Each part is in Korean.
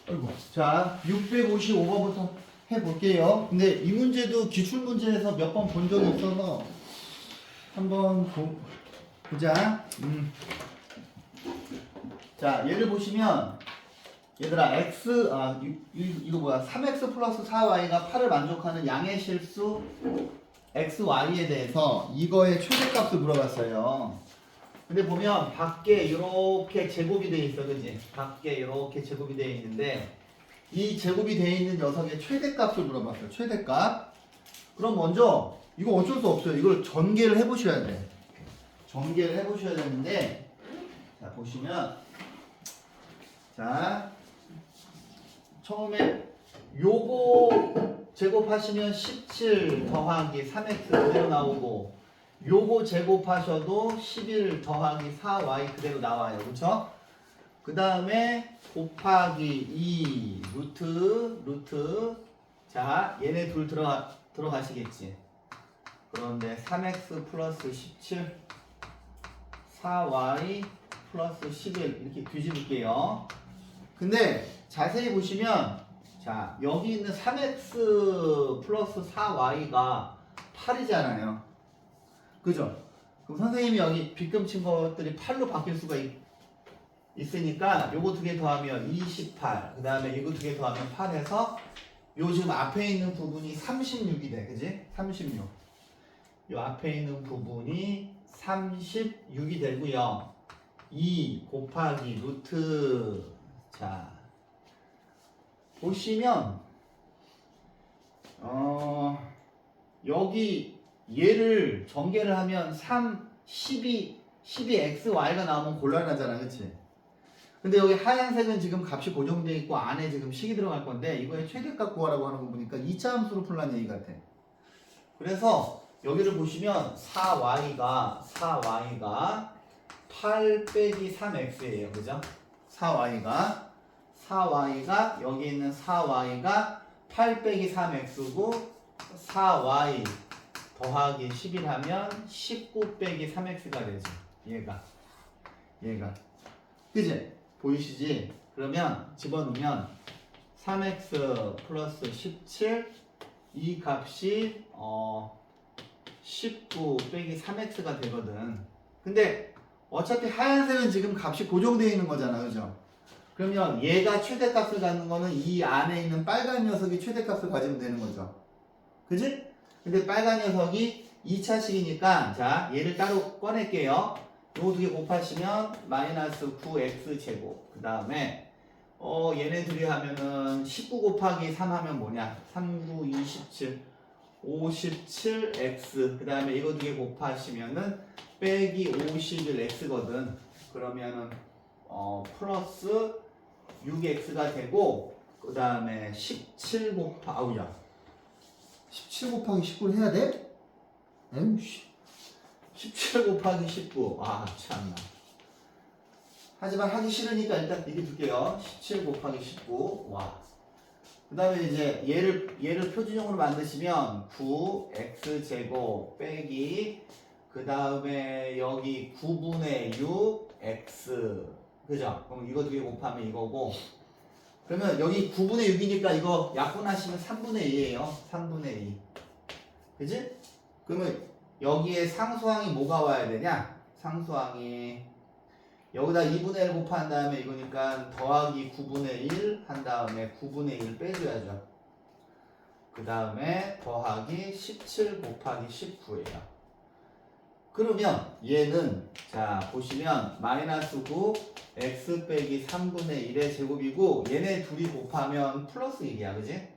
아이고. 자, 655번부터 해볼게요. 근데 이 문제도 기출문제에서 몇 번 본 적이 있어서 한번 보자. 자, 얘를 보시면 얘들아 이거 뭐야 3x 플러스 4y가 8을 만족하는 양의 실수 xy에 대해서 이거의 최대값을 물어봤어요. 근데 보면 밖에 이렇게 제곱이 되어 있어, 그지? 밖에 이렇게 제곱이 되어 있는데 이 제곱이 되어 있는 녀석의 최대값을 물어봤어요. 최대값. 그럼 먼저 이거 어쩔 수 없어요. 이걸 전개를 해보셔야 돼. 전개를 해보셔야 되는데 자 보시면 자 처음에 요거 제곱하시면 17 더하기 3x 그대로 나오고 요거 제곱하셔도 11 더하기 4y 그대로 나와요. 그쵸? 그 다음에 곱하기 2 루트 자 얘네 둘 들어가시겠지. 그런데 3x 플러스 17 4y 플러스 11 이렇게 뒤집을게요. 근데 자세히 보시면 자 여기 있는 3x 플러스 4y가 8이잖아요. 그죠? 그럼 선생님이 여기 빗금 친 것들이 8로 바뀔 수가 있으니까 요거 두 개 더하면 28. 그 다음에 이거 두 개 더하면 8해서 요 지금 앞에 있는 부분이 36이 돼. 그지? 36. 요 앞에 있는 부분이 36이 되고요. 2 곱하기 루트 자 보시면 여기 얘를 전개를 하면 3, 12xy가 나오면 곤란하잖아. 그치? 근데 여기 하얀색은 지금 값이 고정되어 있고 안에 지금 식이 들어갈 건데 이거의 최대값 구하라고 하는 거 보니까 2차 함수로 풀란 얘기 같아. 그래서 여기를 보시면 4y가 8 빼기 3x예요. 그죠? 4y가 여기 있는 4y가 8 빼기 3x고 4y 더하기 11 하면 19 빼기 3x가 되죠. 얘가 그지? 보이시지? 그러면 집어넣으면 3x 플러스 17 이 값이 19 빼기 3x가 되거든. 근데 어차피 하얀색은 지금 값이 고정되어 있는 거잖아. 그죠? 그러면 얘가 최대값을 갖는 거는 이 안에 있는 빨간 녀석이 최대값을 가지면 되는 거죠. 그지? 근데 빨간 녀석이 2차식이니까 자 얘를 따로 꺼낼게요. 요거 두 개 곱하시면 마이너스 9x 제곱. 그 다음에 얘네 둘이 하면은 19 곱하기 3 하면 뭐냐? 3, 9, 27 57x. 그 다음에 이거 두 개 곱하시면은 빼기 51x거든. 그러면은 플러스 6x가 되고 그 다음에 17 곱하기 19를 해야 돼? 에이씨 17 곱하기 19 아 참나. 하지만 하기 싫으니까 일단 이렇게 둘게요. 17 곱하기 19 와. 그 다음에 이제 얘를 표준형으로 만드시면 9x제곱 빼기 그 다음에 여기 9분의 6x 그죠? 그럼 이거 두 개 곱하면 이거고 그러면 여기 9분의 6이니까 이거 약분하시면 3분의 2예요. 3분의 2 그지? 그러면 여기에 상수항이 뭐가 와야 되냐? 상수항이 여기다 2분의 1 곱한 다음에 이거니까 더하기 9분의 1 한 다음에 9분의 1 빼줘야죠. 그 다음에 더하기 17 곱하기 19예요. 그러면 얘는 자 보시면 마이너스 9 x 빼기 3분의 1의 제곱이고 얘네 둘이 곱하면 플러스 1이야. 그지?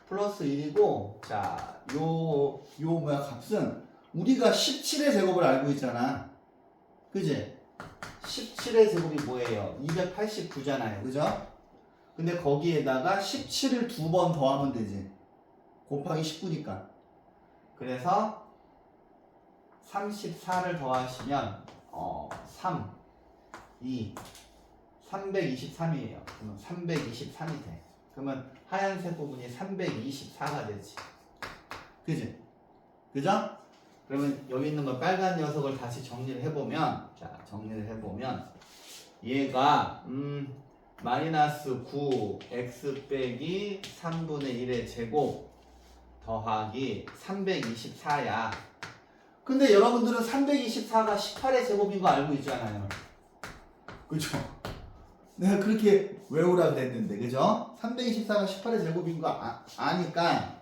플러스 1이고 자 요 뭐야 값은 우리가 17의 제곱을 알고 있잖아. 그지? 17의 제곱이 뭐예요? 289잖아요. 그죠? 근데 거기에다가 17을 두 번 더하면 되지. 곱하기 19니까. 그래서 34를 더하시면 3, 2, 323이에요. 그러면 323이 돼. 그러면 하얀색 부분이 324가 되지. 그지? 그죠? 그러면 여기 있는 거 빨간 녀석을 다시 정리를 해보면 자 정리를 해보면 얘가 마이너스 9 x 빼기 3분의 1의 제곱 더하기 324야. 근데 여러분들은 324가 18의 제곱인 거 알고 있잖아요. 그죠? 내가 그렇게 외우라 그랬는데, 그죠? 324가 18의 제곱인 거 아니까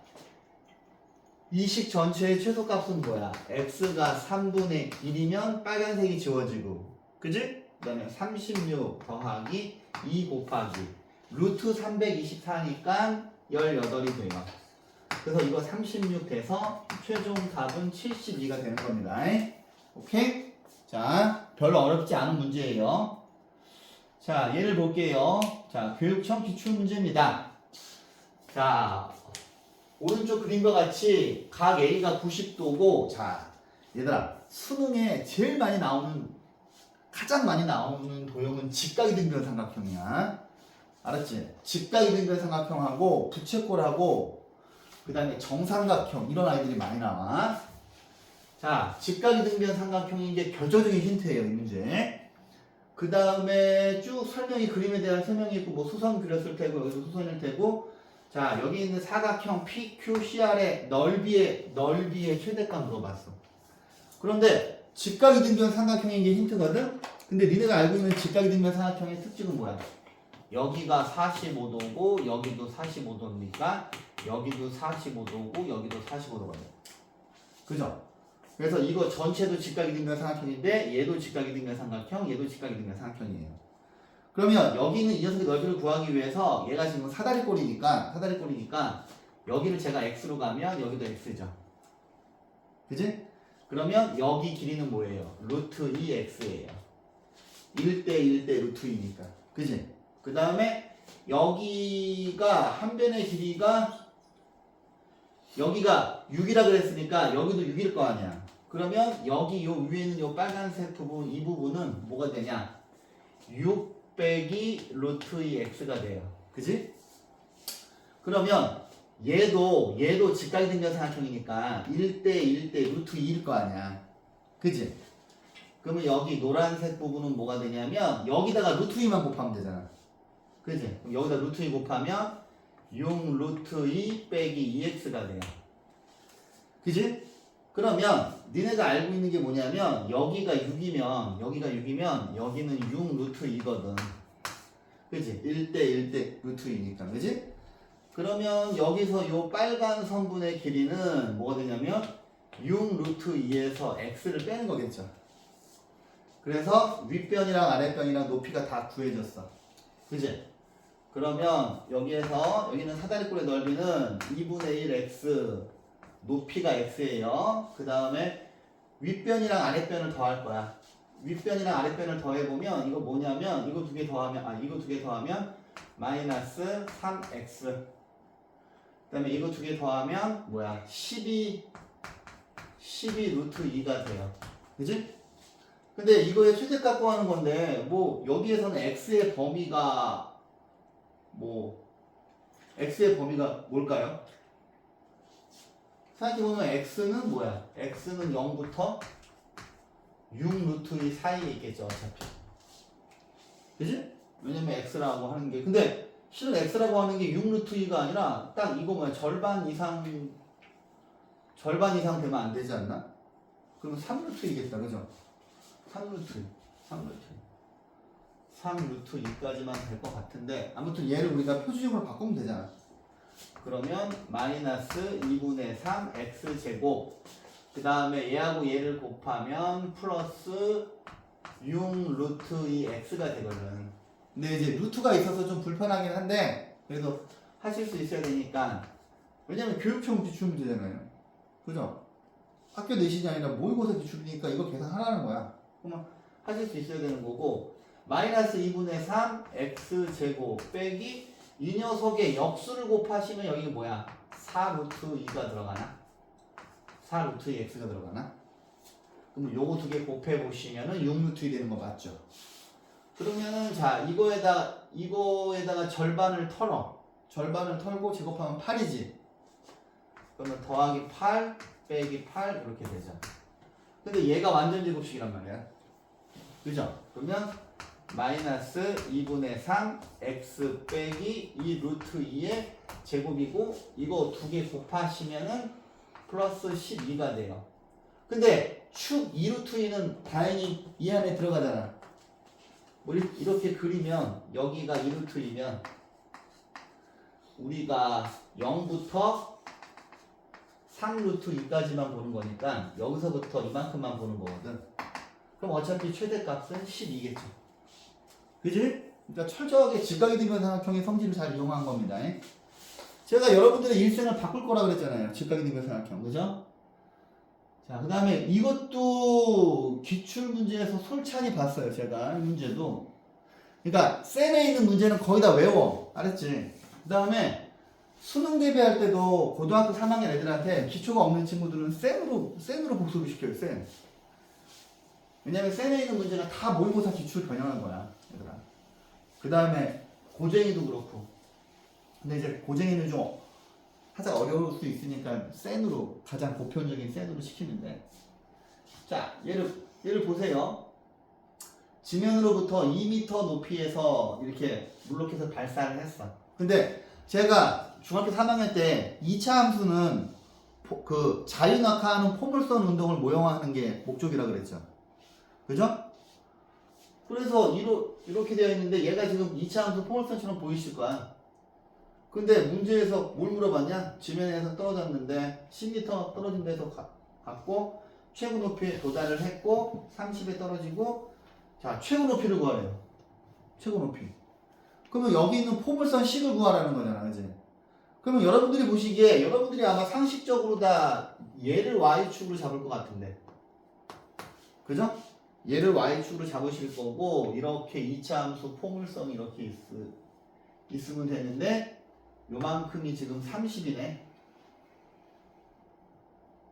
이 식 전체의 최소값은 뭐야? x가 3분의 1이면 빨간색이 지워지고, 그지? 그 다음에 36 더하기 2 곱하기 루트 324니까 18이 돼요. 그래서 이거 36 돼서 최종 답은 72가 되는 겁니다. 오케이? 자, 별로 어렵지 않은 문제예요. 자, 예를 볼게요. 자, 교육청 기출문제입니다. 자, 오른쪽 그림과 같이 각 A가 90도고, 자, 얘들아, 수능에 제일 많이 나오는, 가장 많이 나오는 도형은 직각이 등변 삼각형이야. 알았지? 직각이 등변 삼각형하고 부채꼴하고 그 다음에 정삼각형, 이런 아이들이 많이 나와. 자, 직각이 등변 삼각형인 게 결정적인 힌트예요, 이 문제. 그 다음에 쭉 설명이, 그림에 대한 설명이 있고, 뭐 수선 그렸을 테고, 여기서 수선일 테고, 자, 여기 있는 사각형 PQCR의 넓이의 최대값 물어봤어. 그런데 직각이 등변 삼각형인 게 힌트거든? 근데 니네가 알고 있는 직각이 등변 삼각형의 특징은 뭐야? 여기가 45도고 여기도 45도니까 여기도 45도고 여기도 45도거든. 그죠? 그래서 이거 전체도 직각이 등변 삼각형인데 얘도 직각이 등변 삼각형, 얘도 직각이 등변 삼각형이에요. 그러면 여기는 이 녀석의 넓이를 구하기 위해서 얘가 지금 사다리꼴이니까 여기를 제가 x로 가면 여기도 x죠. 그지? 그러면 여기 길이는 뭐예요? 루트 2x예요. 1대 1대 루트 2니까. 그지? 그 다음에 여기가 한 변의 길이가 여기가 6이라 그랬으니까 여기도 6일 거 아니야. 그러면 여기 요 위에 있는 요 빨간색 부분, 이 부분은 뭐가 되냐? 6 빼기 루트 2x가 돼요. 그지? 그러면 얘도 직각이 등변 삼각형이니까 1대 1대 루트 2일 거 아니야. 그지? 그러면 여기 노란색 부분은 뭐가 되냐면 여기다가 루트 2만 곱하면 되잖아. 그지? 그럼 여기다 루트 2 곱하면 6 루트 2 빼기 2x가 돼요. 그지? 그러면 니네가 알고 있는 게 뭐냐면 여기가 6이면 여기는 6 루트 2거든. 그지? 1대 1대 루트 2니까. 그지? 그러면 여기서 요 빨간 선분의 길이는 뭐가 되냐면 6 루트 2에서 x를 빼는 거겠죠. 그래서 윗변이랑 아랫변이랑 높이가 다 구해졌어. 그지? 그러면 여기는 사다리꼴의 넓이는 2분의 1 x, 높이가 x예요. 그 다음에 윗변이랑 아랫변을 더할 거야. 윗변이랑 아랫변을 더해보면 이거 뭐냐면 이거 두 개 더하면 마이너스 3x. 그 다음에 이거 두 개 더하면 뭐야? 12 루트 2가 돼요. 그지? 근데 이거의 최대값 구하는 건데 뭐 여기에서는 x의 범위가 뭘까요? 생각해보면 x는 뭐야? x는 0부터 6 루트 2 사이에 있겠죠, 어차피. 그지? 왜냐면 x라고 하는 게, 근데 실은 x라고 하는 게 6 루트 2가 아니라 딱 이거 뭐야? 절반 이상 되면 안 되지 않나? 그러면 3 루트 2겠다, 그죠? 3 루트 2까지만 될 것 같은데, 아무튼 얘를 우리가 표준형으로 바꾸면 되잖아. 그러면 마이너스 2분의 3 x제곱, 그 다음에 얘하고 얘를 곱하면 플러스 6 루트 2 x가 되거든. 근데 이제 루트가 있어서 좀 불편하긴 한데 그래도 하실 수 있어야 되니까, 왜냐면 교육청 기출문제잖아요. 그죠? 학교 내신이 아니라 모의고사 기출이니까 이거 계산하라는 거야. 그러면 하실 수 있어야 되는 거고, 마이너스 2분의 3 x제곱 빼기 이 녀석의 역수를 곱하시면 여기 뭐야? 4 루트 2가 들어가나? 4 루트 2 x가 들어가나? 그러면 요거 두 개 곱해보시면은 6 루트 2 되는 거 맞죠? 그러면은 자, 이거에다가 절반을 털고 제곱하면 8이지. 그러면 더하기 8 빼기 8 이렇게 되죠. 근데 얘가 완전 제곱식이란 말이야. 그죠? 그러면 마이너스 2분의 3 x 빼기 2 루트 2의 제곱이고 이거 두 개 곱하시면은 플러스 12가 돼요. 근데 축 2 루트 2는 당연히 이 안에 들어가잖아. 우리 이렇게 그리면 여기가 2 루트 2면 우리가 0부터 3 루트 2까지만 보는 거니까 여기서부터 이만큼만 보는 거거든. 그럼 어차피 최대값은 12겠죠. 그지? 그러니까 철저하게 직각이 등변삼각형의 성질을 잘 이용한 겁니다. 제가 여러분들의 일생을 바꿀 거라 그랬잖아요. 직각이 등변삼각형. 그죠? 자, 그 다음에 이것도 기출문제에서 솔찬히 봤어요. 제가 이 문제도. 그러니까 쌤에 있는 문제는 거의 다 외워. 알았지? 그 다음에 수능 대비할 때도 고등학교 3학년 애들한테 기초가 없는 친구들은 쌤으로 복습을 시켜요. 쌤. 왜냐면 쌤에 있는 문제가 다 모의고사 기출 변형한 거야. 얘들아. 그 다음에 고쟁이도 그렇고. 근데 이제 고쟁이는 좀 살짝 어려울 수 있으니까 센으로 가장 보편적인 센으로 시키는데, 자 얘를 보세요. 지면으로부터 2m 높이에서 이렇게 물로켓을 발사를 했어. 근데 제가 중학교 3학년 때 2차 함수는 그 자유낙하하는 포물선 운동을 모형화하는 게 목적이라 그랬죠. 그죠? 그래서 이렇게 되어 있는데 얘가 지금 2차 함수 포물선처럼 보이실 거야. 근데 문제에서 뭘 물어봤냐? 지면에서 떨어졌는데 10m 떨어진 데서 갔고 최고 높이에 도달을 했고 30에 떨어지고, 자 최고 높이를 구하래요. 최고 높이. 그러면 여기 있는 포물선 식을 구하라는 거잖아. 그지? 그러면 여러분들이 보시기에 여러분들이 아마 상식적으로 다 얘를 y축으로 잡을 것 같은데, 그죠? 얘를 y축으로 잡으실 거고 이렇게 2차 함수 포물선이 이렇게 있으면 되는데 요만큼이 지금 30이네.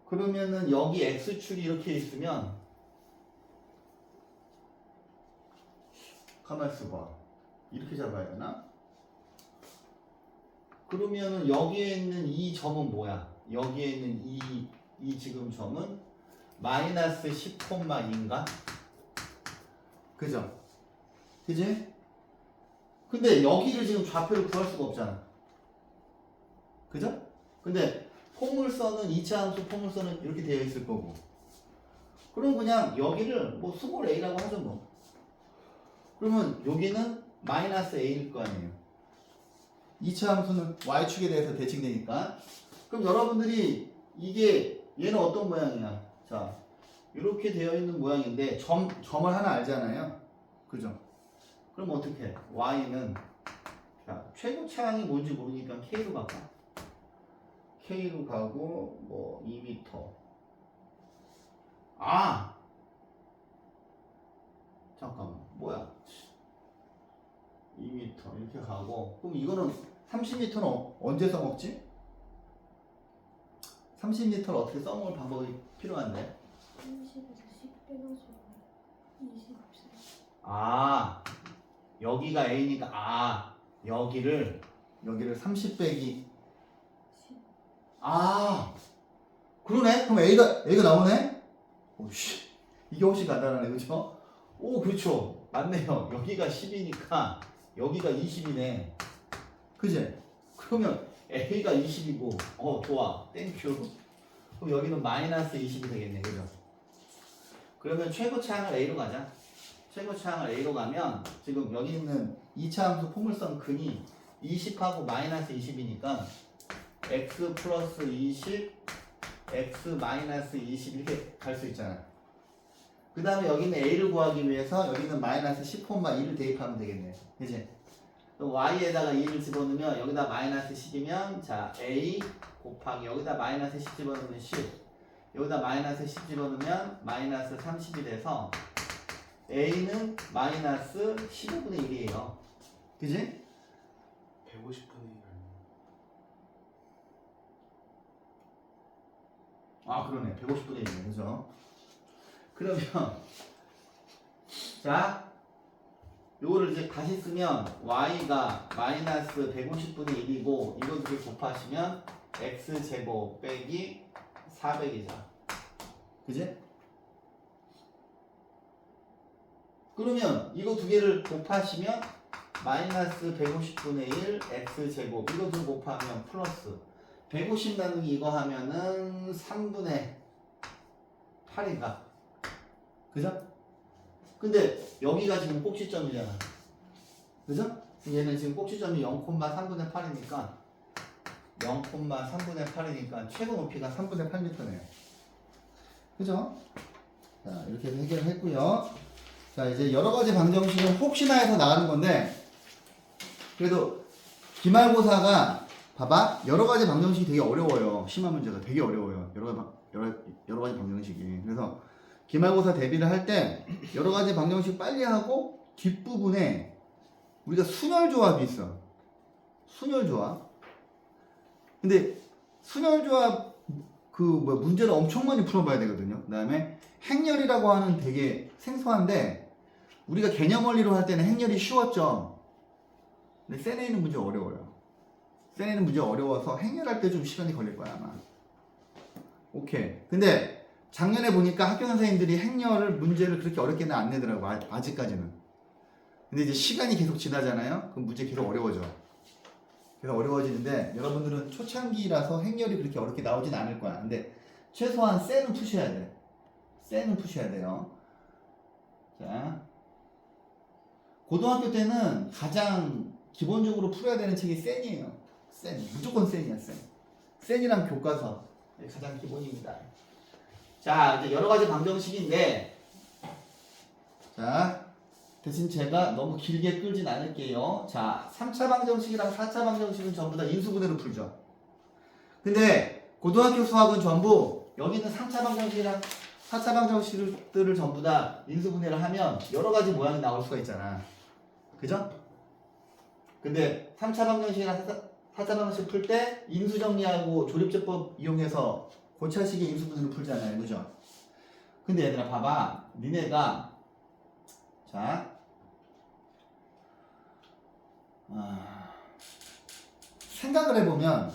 그러면은 여기 x축이 이렇게 있으면 가만 있어봐. 이렇게 잡아야 되나? 그러면은 여기에 있는 이 점은 뭐야? 여기에 있는 이 지금 점은 마이너스 10,2인가? 그죠? 그지? 근데 여기를 지금 좌표를 구할 수가 없잖아. 그죠? 근데 포물선은 2차 함수 포물선은 이렇게 되어 있을 거고, 그럼 그냥 여기를 뭐 스몰 a라고 하죠 뭐. 그러면 여기는 마이너스 a일 거 아니에요. 2차 함수는 y축에 대해서 대칭되니까. 그럼 여러분들이 이게 얘는 어떤 모양이야? 자 이렇게 되어 있는 모양인데 점을 하나 알잖아요. 그죠? 그럼 어떻게 해? y는 자 최고차항이 뭔지 모르니까 k로 바꿔. K로 가고 뭐 2m. 아 잠깐만 뭐야 2m 이렇게 가고, 그럼 이거는 30m는 언제 써먹지? 30m를 어떻게 써먹을 방법이 필요한데? 30에서 10 빼가지고 20 아 여기가 A니까 여기를 30 빼기, 그러네? 그럼 A가 나오네? 오씨, 이게 훨씬 간단하네. 그쵸? 오, 그렇죠. 맞네요. 여기가 10이니까 여기가 20이네. 그지? 그러면 A가 20이고, 좋아. 땡큐. 그럼 여기는 마이너스 20이 되겠네. 그죠? 그러면 최고차항을 A로 가자. 최고차항을 A로 가면 지금 여기 있는 2차 함수 포물선 근이 20하고 마이너스 20이니까 x 플러스 20, x 마이너스 20 이렇게 갈 수 있잖아. 그 다음에 여기는 a를 구하기 위해서 여기는 마이너스 10,2를 대입하면 되겠네. 그치? 그럼 y에다가 2를 집어넣으면 여기다 마이너스 10이면 자 a 곱하기 여기다 마이너스 10 집어넣으면 10, 여기다 마이너스 10 집어넣으면 마이너스 30이 돼서 a는 마이너스 15분의 1이에요. 그치? 150분의 1. 그러네. 150분의 1이네. 그죠? 그러면 자 요거를 이제 다시 쓰면 y가 마이너스 150분의 1이고 이거 두 개 곱하시면 x제곱 빼기 400이죠. 그지? 그러면 이거 두 개를 곱하시면 마이너스 150분의 1 x제곱 이거 두 곱하면 플러스 150 나누기 이거 하면은 3분의 8인가? 그죠? 근데 여기가 지금 꼭지점이잖아. 그죠? 얘는 지금 꼭지점이 0,3분의 8이니까 0,3분의 8이니까 최고 높이가 3분의 8m네요. 그죠? 자, 이렇게 해서 해결을 했고요. 자, 이제 여러 가지 방정식은 혹시나 해서 나가는 건데, 그래도 기말고사가 봐봐, 여러 가지 방정식이 되게 어려워요. 심한 문제가 되게 어려워요. 여러 가지 방정식이. 그래서 기말고사 대비를 할 때 여러 가지 방정식 빨리 하고 뒷부분에 우리가 순열조합이 있어. 순열조합. 근데 순열조합 문제를 엄청 많이 풀어봐야 되거든요. 그 다음에 행렬이라고 하는 되게 생소한데 우리가 개념 원리로 할 때는 행렬이 쉬웠죠. 근데 센에 있는 문제 어려워요. 센에 있는 문제 어려워서 행렬할 때 좀 시간이 걸릴 거야 아마. 오케이. 근데 작년에 보니까 학교 선생님들이 행렬을 문제를 그렇게 어렵게는 안 내더라고. 아직까지는. 근데 이제 시간이 계속 지나잖아요. 그럼 문제 계속 어려워져. 그래서 어려워지는데 여러분들은 초창기라서 행렬이 그렇게 어렵게 나오진 않을 거야. 근데 최소한 셀은 푸셔야 돼. 셀은 푸셔야 돼요. 자, 고등학교 때는 가장 기본적으로 풀어야 되는 책이 센이에요. 센. 무조건 센이야, 센. 센이랑 교과서. 가장 기본입니다. 자, 이제 여러 가지 방정식인데, 자, 대신 제가 너무 길게 끌진 않을게요. 자, 3차 방정식이랑 4차 방정식은 전부 다 인수분해로 풀죠. 근데 고등학교 수학은 전부 여기는 3차 방정식이랑 4차 방정식들을 전부 다 인수분해를 하면 여러 가지 모양이 나올 수가 있잖아. 그죠? 근데 3차 방정식이랑 4차 방정식 풀 때 인수정리하고 조립제법 이용해서 고차식의 인수분해로 풀잖아요. 그죠? 근데 얘들아 봐봐. 니네가 자 생각을 해보면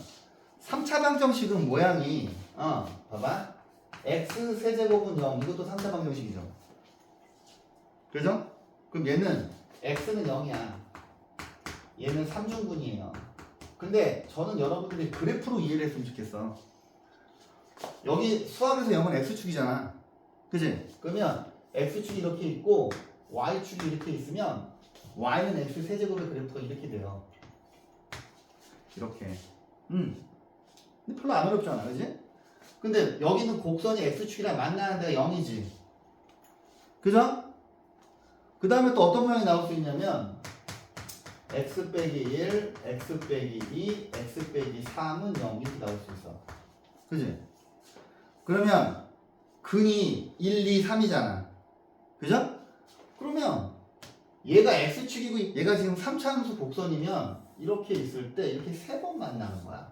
3차 방정식은 모양이 봐봐 x 세제곱은 0 이것도 3차 방정식이죠. 그죠? 그럼 얘는 x는 0이야. 얘는 3중분이에요. 근데 저는 여러분들이 그래프로 이해를 했으면 좋겠어. 여기 수학에서 0은 x축이잖아. 그치? 그러면 x축이 이렇게 있고 y축이 이렇게 있으면 y는 x 세제곱의 그래프가 이렇게 돼요. 이렇게. 근데 별로 안 어렵잖아. 그지? 근데 여기는 곡선이 x축이랑 만나는 데가 0이지. 그죠? 그 다음에 또 어떤 모양이 나올 수 있냐면 x 빼기 1, x 빼기 2, x 빼기 3은 0 이렇게 나올 수 있어. 그지? 그러면 근이 1, 2, 3이잖아. 그죠? 그러면 얘가 x축이고 얘가 지금 3차함수 곡선이면 이렇게 있을 때 이렇게 3번 만나는 거야.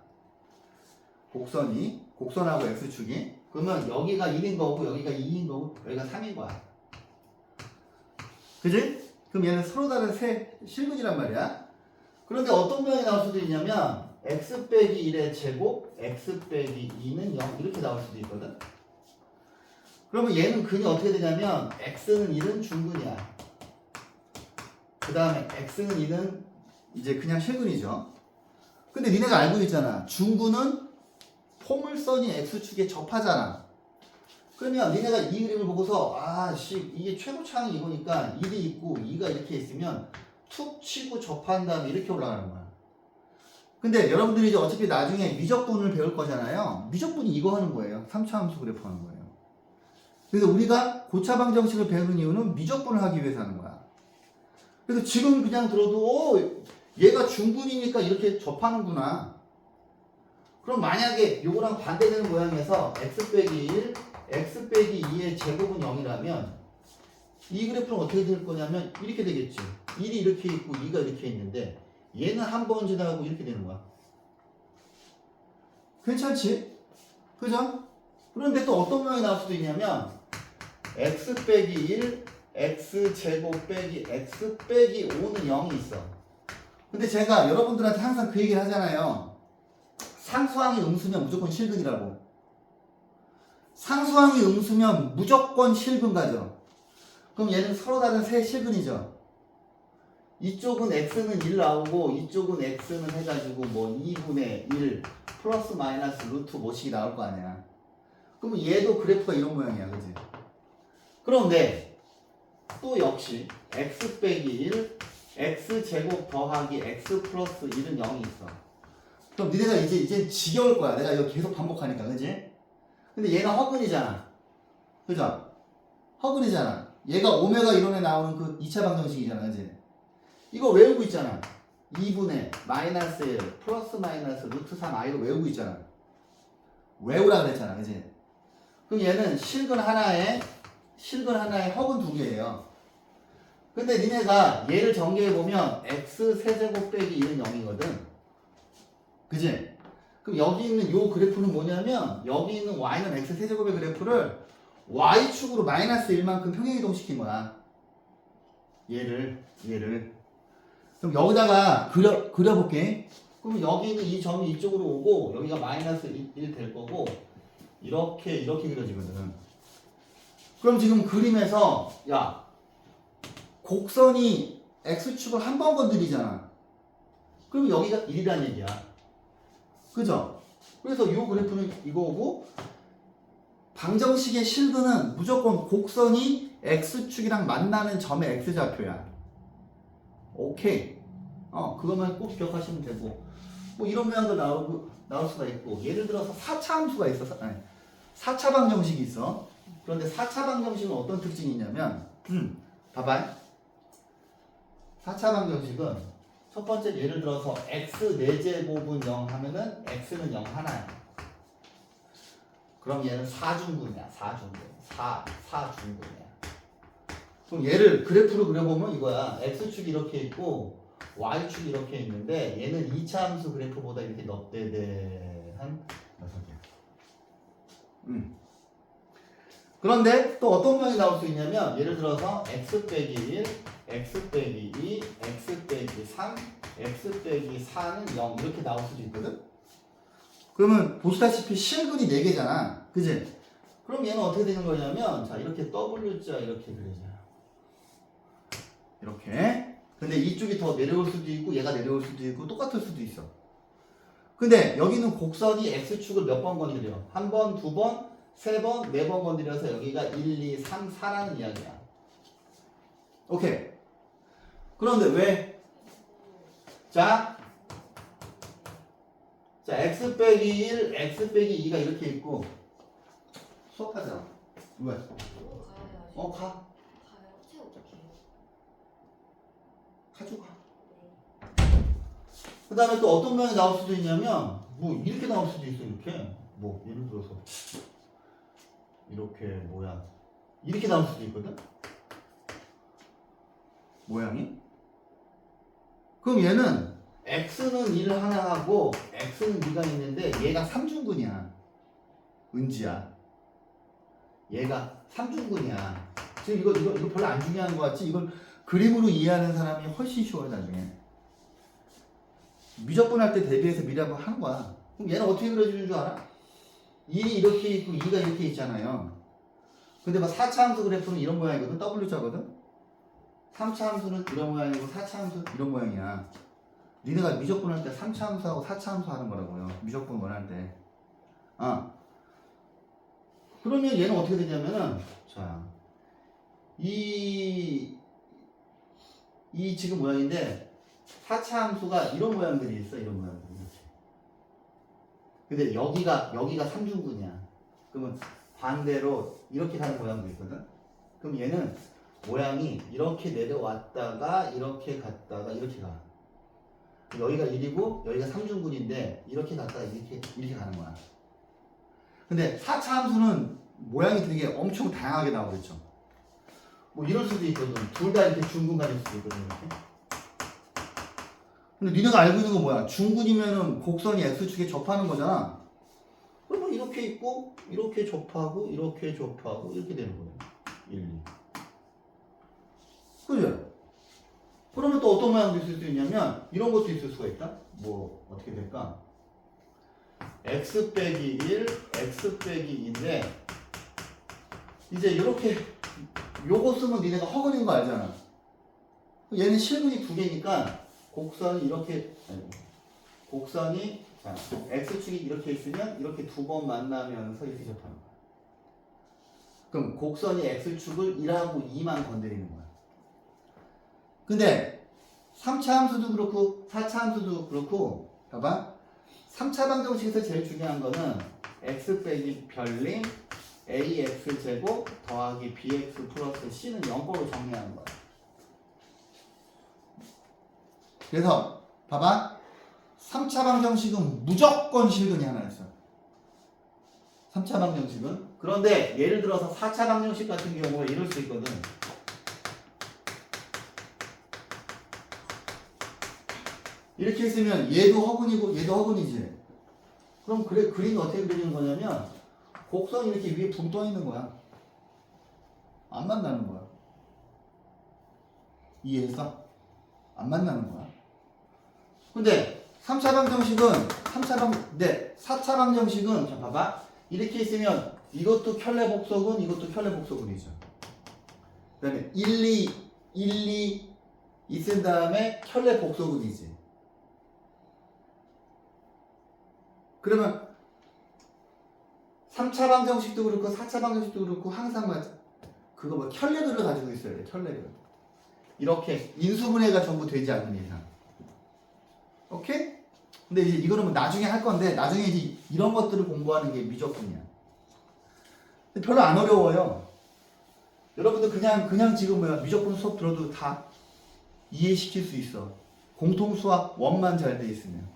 곡선하고 x축이. 그러면 여기가 1인 거고 여기가 2인 거고 여기가 3인 거야. 그지? 그럼 얘는 서로 다른 세 실근이란 말이야. 그런데 어떤 모양이 나올 수도 있냐면 x 빼기 1의 제곱 x 빼기 2는 0 이렇게 나올 수도 있거든. 그러면 얘는 근이 어떻게 되냐면 x는 1은 중근이야. 그 다음에 x는 2는 이제 그냥 실근이죠. 근데 니네가 알고 있잖아. 중근은 포물선이 x축에 접하잖아. 그러면 니네가 이 그림을 보고서 이게 최고차항이 이거니까 1이 있고 2가 이렇게 있으면 툭 치고 접한 다음에 이렇게 올라가는 거야. 근데 여러분들이 이제 어차피 나중에 미적분을 배울 거잖아요. 미적분이 이거 하는 거예요. 3차 함수 그래프 하는 거예요. 그래서 우리가 고차 방정식을 배우는 이유는 미적분을 하기 위해서 하는 거야. 그래서 지금 그냥 들어도 얘가 중근이니까 이렇게 접하는구나. 그럼 만약에 요거랑 반대되는 모양에서 x 빼기 1, x 빼기 2의 제곱은 0이라면 이 그래프는 어떻게 될 거냐면 이렇게 되겠지. 1이 이렇게 있고 2가 이렇게 있는데 얘는 한 번 지나가고 이렇게 되는 거야. 괜찮지? 그죠? 그런데 또 어떤 모양이 나올 수도 있냐면 x 빼기 1, x 제곱 빼기 x 빼기 5는 0이 있어. 근데 제가 여러분들한테 항상 그 얘기를 하잖아요. 상수항이 음수면 무조건 실근이라고. 상수항이 음수면 무조건 실근 가죠. 그럼 얘는 서로 다른 세 실근이죠. 이쪽은 x는 1 나오고 이쪽은 x는 해가지고 뭐 2분의 1 플러스 마이너스 루트 뭐씩이 나올 거 아니야. 그러면 얘도 그래프가 이런 모양이야, 그지? 그런데 또 역시 x 빼기 1 x 제곱 더하기 x 플러스 1은 0이 있어. 그럼 니네가 이제 지겨울 거야. 내가 이거 계속 반복하니까, 그지? 근데 얘는 허근이잖아. 그죠? 허근이잖아. 얘가 오메가 이론에 나오는 그 2차 방정식이잖아, 그지? 이거 외우고 있잖아. 2분의 마이너스 1 플러스 마이너스 루트 3i로 외우고 있잖아. 외우라 그랬잖아, 그지? 그럼 얘는 실근 하나에 허근 두 개예요. 근데 니네가 얘를 전개해보면 x 세제곱 빼기 1은 0이거든. 그지? 그럼 여기 있는 요 그래프는 뭐냐면 여기 있는 y는 x 세제곱의 그래프를 y축으로 마이너스 1만큼 평행이동시킨 거야. 얘를. 그럼 여기다가 그려볼게. 그럼 여기 있는 이 점이 이쪽으로 오고 여기가 마이너스 1 될 거고 이렇게 그려지거든. 그럼 지금 그림에서 야 곡선이 x축을 한 번 건드리잖아. 그럼 여기가 1이란 얘기야. 그죠? 그래서 이 그래프는 이거고 방정식의 실근은 무조건 곡선이 x축이랑 만나는 점의 x좌표야. 오케이. 그것만 꼭 기억하시면 되고 뭐 이런 모양도 나올 수가 있고 예를 들어서 4차 함수가 있어서 4차 방정식이 있어. 그런데 4차 방정식은 어떤 특징이 있냐면 봐봐. 4차 방정식은 첫 번째 예를 들어서 x 4제곱은 0 하면은 x는 0 하나야. 그럼 얘는 4중근이야. 4중근이야. 그럼 얘를 그래프로 그려보면 이거야. x축이 이렇게 있고 y축이 이렇게 있는데 얘는 2차 함수 그래프보다 이렇게 넙대대한 녀석이야. 그런데 또 어떤 모양이 나올 수 있냐면 예를 들어서 x 빼기 1, x 빼기 2, x 빼기 3, x 빼기 4는 0 이렇게 나올 수도 있거든? 그러면 보시다시피 실근이 4개잖아. 그지? 그럼 얘는 어떻게 되는 거냐면 자 이렇게 W자 이렇게 그려져요. 이렇게. 근데 이쪽이 더 내려올 수도 있고 얘가 내려올 수도 있고 똑같을 수도 있어. 근데 여기는 곡선이 x축을 몇 번 건드려? 한 번, 두 번, 세 번, 네 번 건드려서 여기가 1, 2, 3, 4라는 이야기야. 오케이. 그런데 왜? 자, x 빼기 1, x 빼기 2가 이렇게 있고 수업하잖아. 왜? 가야지. 가. 가요. 책 어떻게 해요? 가져가. 그 다음에 또 어떤 모양이 나올 수도 있냐면 뭐 이렇게 나올 수도 있어. 이렇게 뭐 예를 들어서 이렇게 모양 이렇게 나올 수도 있거든. 모양이. 그럼 얘는 x는 1 하나 하고 x는 2가 있는데 얘가 3중근이야. 은지야. 얘가 3중근이야. 지금 이거 별로 안 중요한 것 같지? 이걸 그림으로 이해하는 사람이 훨씬 쉬워요 나중에. 미적분 할 때 대비해서 미리 한번 하는 거야. 그럼 얘는 어떻게 그려지는 줄 알아? 1이 이렇게 있고 2가 이렇게 있잖아요. 근데 막 4차 함수 그래프는 이런 모양이거든. W자거든. 3차 함수는 이런 모양이고 4차 함수는 이런 모양이야. 니네가 미적분 할 때 3차 함수하고 4차 함수 하는 거라고요. 미적분 원할 때. 그러면 얘는 어떻게 되냐면은 자, 이 지금 모양인데 4차 함수가 이런 모양들이 있어. 이런 모양들이. 근데 여기가 3중근이야. 그러면 반대로 이렇게 가는 모양도 있거든. 그럼 얘는 모양이 이렇게 내려왔다가 이렇게 갔다가 이렇게 가. 여기가 1이고 여기가 3중근인데 이렇게 갔다가 이렇게 가는 거야. 근데 4차 함수는 모양이 되게 엄청 다양하게 나오겠죠. 뭐 이럴 수도 있거든. 둘 다 이렇게 중근 가질 수도 있거든. 이렇게. 근데 니네가 알고 있는 건 뭐야? 중근이면은 곡선이 x축에 접하는 거잖아. 그러면 이렇게 있고 이렇게 접하고 이렇게 접하고 이렇게 되는 거예요. 1, 2. 그죠? 그러면 또 어떤 모양도 있을 수 있냐면 이런 것도 있을 수가 있다. 뭐 어떻게 될까? x 빼기 1, x 빼기 2인데 이제 이렇게 요거 쓰면 니네가 허근인 거 알잖아. 얘는 실근이 두 개니까 곡선이 이렇게 곡선이 자, x축이 이렇게 있으면 이렇게 두 번 만나면서 이렇게 접하는 거야. 그럼 곡선이 x축을 1하고 2만 건드리는 거야. 근데 3차 함수도 그렇고 4차 함수도 그렇고 봐봐. 3차 방정식에서 제일 중요한 거는 x 빼기 별림 ax 제곱 더하기 bx 플러스 c는 0거로 정리하는 거야. 그래서 봐봐. 3차 방정식은 무조건 실근이 하나 있어. 3차 방정식은. 그런데 예를 들어서 4차 방정식 같은 경우에 이럴 수 있거든. 이렇게 있으면 얘도 허근이고 얘도 허근이지. 그럼 그래 그림이 어떻게 그리는 거냐면 곡선이 이렇게 위에 붕 떠 있는 거야. 안 만나는 거야. 이해했어? 안 만나는 거야. 근데 3차 방정식은 4차 방정식은 자 봐봐. 이렇게 있으면 이것도 켤레 복속은 이것도 켤레 복속은이죠. 그다음에 1, 2 있은 다음에 켤레 복속은이지. 그러면 3차 방정식도 그렇고 4차 방정식도 그렇고 항상 그거 뭐 켤레들을 가지고 있어야 돼. 켤레들. 이렇게 인수분해가 전부 되지 않는 이상. 오케이? 근데 이제 이거는 뭐 나중에 할 건데 나중에 이제 이런 것들을 공부하는 게 미적분이야. 근데 별로 안 어려워요. 여러분들 그냥 지금 뭐야 미적분 수업 들어도 다 이해시킬 수 있어. 공통 수학 원만 잘 돼 있으면.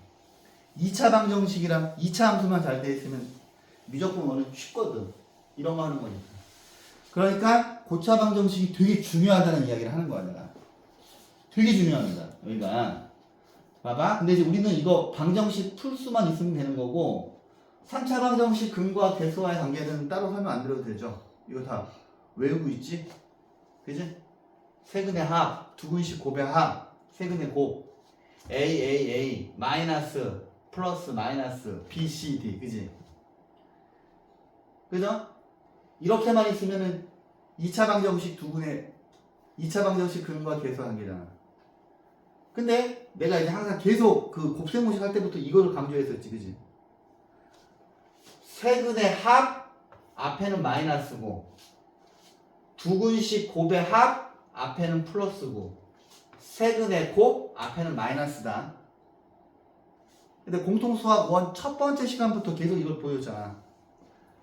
2차 방정식이랑 2차 함수만 잘 돼 있으면 미적분 원은 쉽거든. 이런 거 하는 거니까. 그러니까 고차 방정식이 되게 중요하다는 이야기를 하는 거야 내가. 되게 중요합니다. 여기가. 봐봐. 근데 이제 우리는 이거 방정식 풀 수만 있으면 되는 거고 3차 방정식 근과 계수와의 관계는 따로 설명 안 드려도 되죠. 이거 다 외우고 있지? 그지? 세근의 합, 두근식 곱의 합, 세근의 곱 A 마이너스 플러스 마이너스 B, C, D 그지? 그죠? 이렇게만 있으면은 2차 방정식 두근의 2차 방정식 근과 계수 관계잖아. 근데 내가 이제 항상 계속 그 곱셈공식 할 때부터 이거를 강조했었지, 그지? 세근의 합 앞에는 마이너스고, 두근식 곱의 합 앞에는 플러스고, 세근의 곱 앞에는 마이너스다. 근데 공통수학 원 첫 번째 시간부터 계속 이걸 보여줬잖아.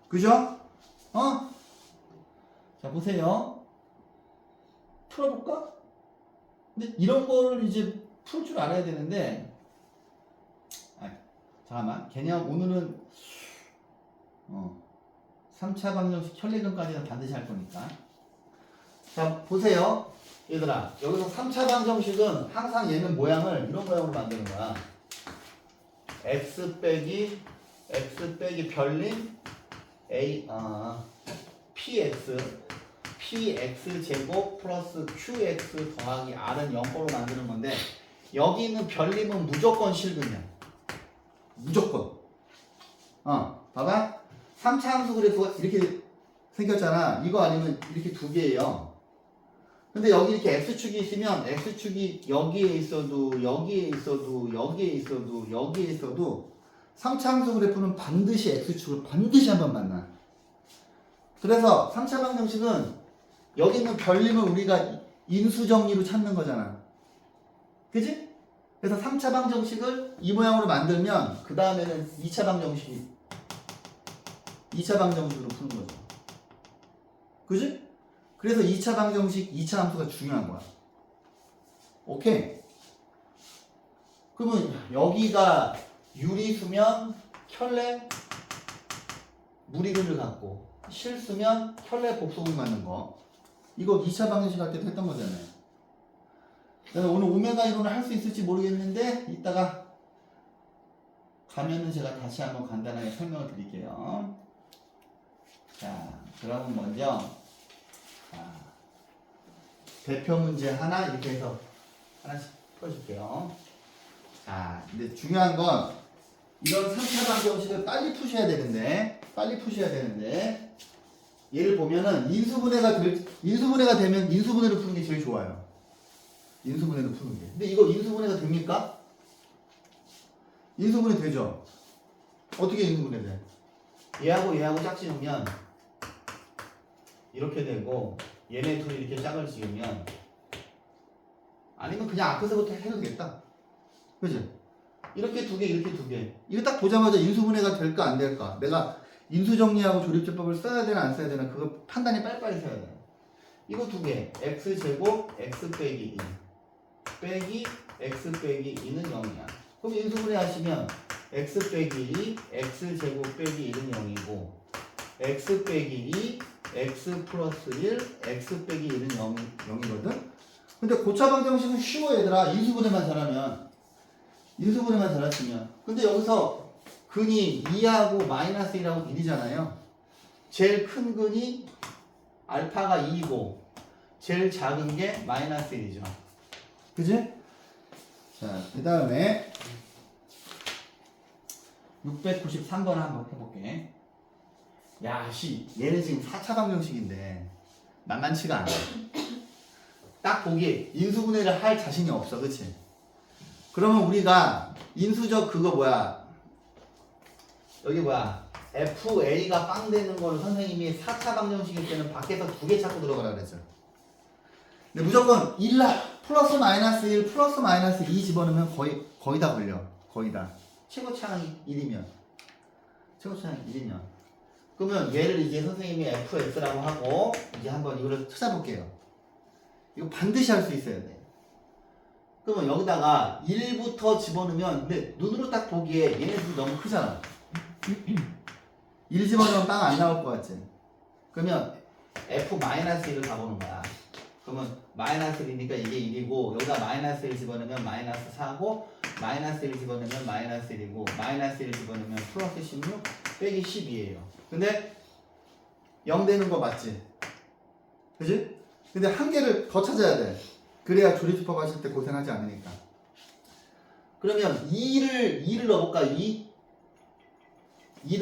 그죠? 자, 보세요. 풀어볼까? 근데 이런 거를 이제 풀 줄 알아야 되는데, 잠깐만. 개념, 오늘은, 3차 방정식 혈례근까지는 반드시 할 거니까. 자, 보세요. 얘들아, 여기서 3차 방정식은 항상 얘는 모양을 이런 모양으로 만드는 거야. x 빼기 별림 px 제곱 플러스 qx 더하기 r은 0거로 만드는 건데 여기 있는 별림은 무조건 실근이야. 무조건. 봐봐. 3차 함수 그래프가 이렇게 생겼잖아. 이거 아니면 이렇게 두 개예요. 근데 여기 이렇게 x축이 있으면 x축이 여기에 있어도 여기에 있어도 여기에 있어도 여기에 있어도 3차 함수 그래프는 반드시 x축을 반드시 한번 만나. 그래서 3차 방정식은 여기 있는 별림을 우리가 인수정리로 찾는 거잖아. 그지? 그래서 3차 방정식을 이 모양으로 만들면 그 다음에는 2차 방정식으로 푸는 거죠. 그지? 그래서 2차 방정식, 2차 함수가 중요한 거야. 오케이? 그러면 여기가 유리수면 켤레 무리근을 갖고 실수면 켤레 복속을 맞는 거. 이거 2차 방정식 할 때도 했던 거잖아요. 그래서 오늘 오메가 이론을 할 수 있을지 모르겠는데 이따가 가면은 제가 다시 한번 간단하게 설명을 드릴게요. 자, 그러면 먼저 대표 문제 하나 이렇게 해서 하나씩 풀어줄게요. 자, 근데 중요한 건 이런 3차 방정식을 빨리 푸셔야 되는데 얘를 보면은 인수분해가 되면 인수분해로 푸는 게 제일 좋아요. 인수분해로 푸는 게. 근데 이거 인수분해가 됩니까? 인수분해 되죠? 어떻게 인수분해 돼? 얘하고 얘하고 짝지으면 이렇게 되고 얘네 둘이 이렇게 짝을 지으면 아니면 그냥 앞에서부터 해도 되겠다. 그지? 이렇게 두 개, 이렇게 두 개. 이거 딱 보자마자 인수분해가 될까 안 될까? 내가 인수정리하고 조립제법을 써야 되나 안 써야 되나 그거 판단이 빨리빨리 써야 돼. 이거 두 개. x제곱 x 빼기 2 빼기 x 빼기 2는 0이야. 그럼 인수분해 하시면 x 빼기 2 x제곱 빼기 1은 0이고 x 빼기 2 x 플러스 1 x 빼기 1은 0이거든? 근데 고차방 정식은 쉬워 얘들아. 인수분해만 잘하시면. 근데 여기서 근이 2하고 마이너스 1하고 1이잖아요. 제일 큰 근이 알파가 2이고 제일 작은 게 마이너스 1이죠. 그지? 자, 그 다음에 693번 한번 해볼게. 야, 얘는 지금 4차 방정식인데 만만치가 않아. 딱 보기 인수분해를 할 자신이 없어. 그치? 그러면 우리가 인수적 그거 뭐야? 여기 뭐야? FA가 빵 되는 거를 선생님이 4차 방정식일 때는 밖에서 두 개 찾고 들어가라 그랬죠. 근데 무조건 1 플러스 마이너스 1 플러스 마이너스 2 집어넣으면 거의 다 걸려. 거의 다. 최고차항이 1이면. 그러면 얘를 이제 선생님이 fx라고 하고 이제 한번 이거를 찾아볼게요. 이거 반드시 할 수 있어야 돼. 그러면 여기다가 1부터 집어넣으면 근데 눈으로 딱 보기에 얘네들이 너무 크잖아. 1 집어넣으면 빵 안 나올 것 같지? 그러면 f-1을 가보는 거야. 그러면 마이너스 1이니까 이게 1이고 여기다 마이너스 1 집어넣으면 마이너스 4고 마이너스 1 집어넣으면 마이너스 1이고 마이너스 1 집어넣으면 플러스 16 빼기 12예요. 근데 0 되는 거 맞지? 그지? 근데 한 개를 더 찾아야 돼. 그래야 조립집법 하실 때 고생하지 않으니까. 그러면 2를 넣어볼까? 2를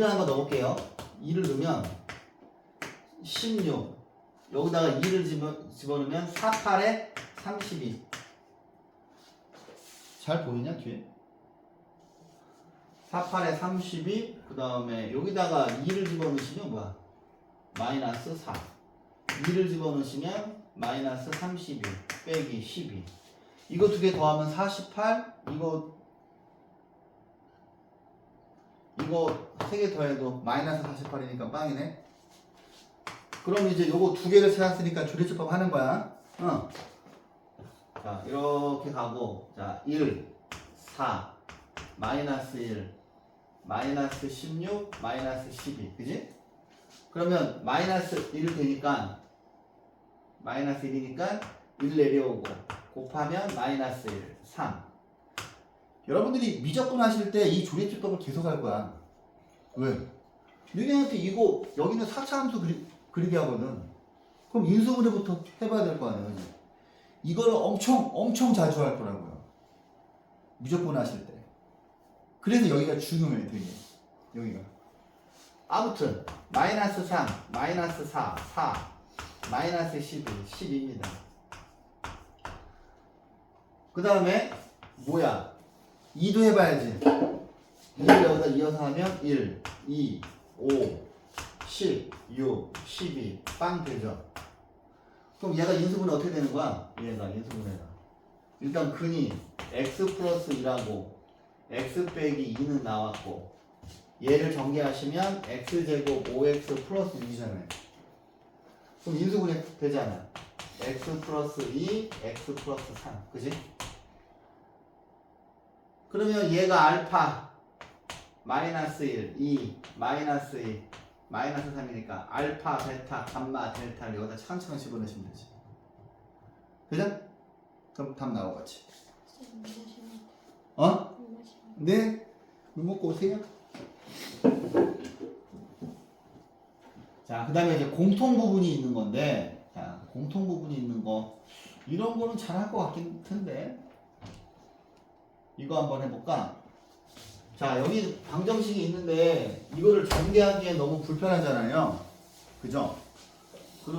한번 넣어볼게요. 2를 넣으면 16 여기다가 2를 집어넣으면 4, 8에 32 잘 보이냐 뒤에? 4, 8에 32 그 다음에 여기다가 2를 집어넣으시면 뭐야? 마이너스 4 2를 집어넣으시면 마이너스 32 빼기 12 이거 두 개 더하면 48 이거 세 개 더해도 마이너스 48이니까 빵이네. 그럼 이제 요거 두 개를 찾았으니까 조립제법 하는 거야. 자, 이렇게 가고, 자, 1, 4, 마이너스 1, 마이너스 16, 마이너스 12. 그지? 그러면 마이너스 1 되니까, 마이너스 1이니까 1 내려오고, 곱하면 마이너스 1, 3. 여러분들이 미적분 하실 때 이 조립제법을 계속 할 거야. 왜? 너희한테 이거, 여기는 4차 함수 그리게 하거든. 그럼 인수분해부터 해봐야 될 거 아니야. 그치? 이걸 엄청 자주 할 거라고요. 미적분 하실 때. 그래서 여기가 중요해, 되게. 여기가. 아무튼, 마이너스 3, 마이너스 4, 4, 마이너스 12, 12입니다. 그 다음에, 뭐야? 2도 해봐야지. 2를 여기다 이어서 하면 1, 2, 5, 10, 6, 12, 빵 되죠? 그럼 얘가 인수분해 어떻게 되는 거야? 얘가 인수분해가. 일단 근이 x 플러스 1하고 x 빼기 2는 나왔고 얘를 전개하시면 x제곱 5x 플러스 6이잖아요. 그럼 인수분해 되잖아. x 플러스 2, x 플러스 3. 그지? 그러면 얘가 알파 마이너스 1, 2, 마이너스 2, 마이너스 3이니까 알파, 베타, 감마, 델타를 여기다 차근차근 집어넣으시면 되지. 그죠? 그럼 답 나오겠지. 어? 네? 물 먹고 오세요. 자, 그 다음에 이제 공통 부분이 있는 건데, 자, 공통 부분이 있는 거, 이런 거는 잘 할 것 같긴 한데, 이거 한번 해볼까? 자, 여기 방정식이 있는데 이거를 전개하기에 너무 불편하잖아요. 그죠?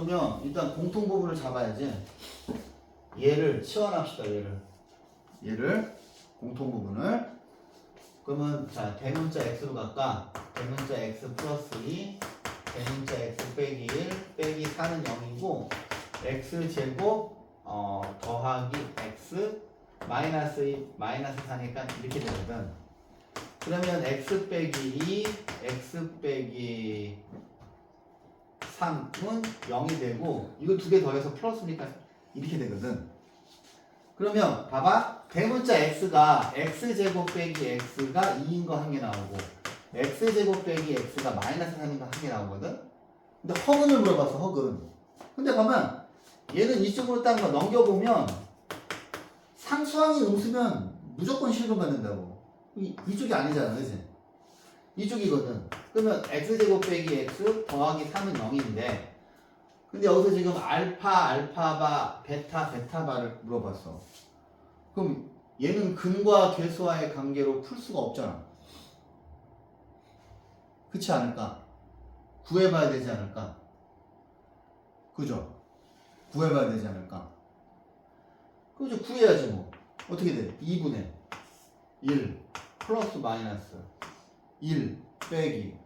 그러면 일단 공통 부분을 잡아야지. 얘를 치환합시다. 얘를 공통 부분을. 그러면 자 대문자 x로 갈까? 대문자 x 플러스 2 대문자 x 빼기 1 빼기 4는 0이고 x 제곱 더하기 x 마이너스 2 마이너스 4니까 이렇게 되거든. 그러면 x 빼기 2 x 빼기 3은 0이 되고 이거 두 개 더해서 플러스니까 이렇게 되거든. 그러면 봐봐. 대문자 x가 x제곱 빼기 x가 2인 거 한 개 나오고 x제곱 빼기 x가 마이너스 3인 거 한 개 나오거든. 근데 허근을 물어봤어. 허근. 근데 가만 얘는 이쪽으로 딴 거 넘겨보면 상수항이 음수면 무조건 실분 받는다고. 이쪽이 아니잖아. 그치? 이쪽이거든. 그러면 x제곱 빼기 x 더하기 3은 0인데 근데 여기서 지금 알파바, 베타바를 물어봤어. 그럼 얘는 근과 계수와의 관계로 풀 수가 없잖아. 그렇지 않을까? 구해봐야 되지 않을까? 그죠? 구해봐야 되지 않을까? 그죠? 구해야지 뭐. 어떻게 돼? 2분의 1 플러스 마이너스 1 빼기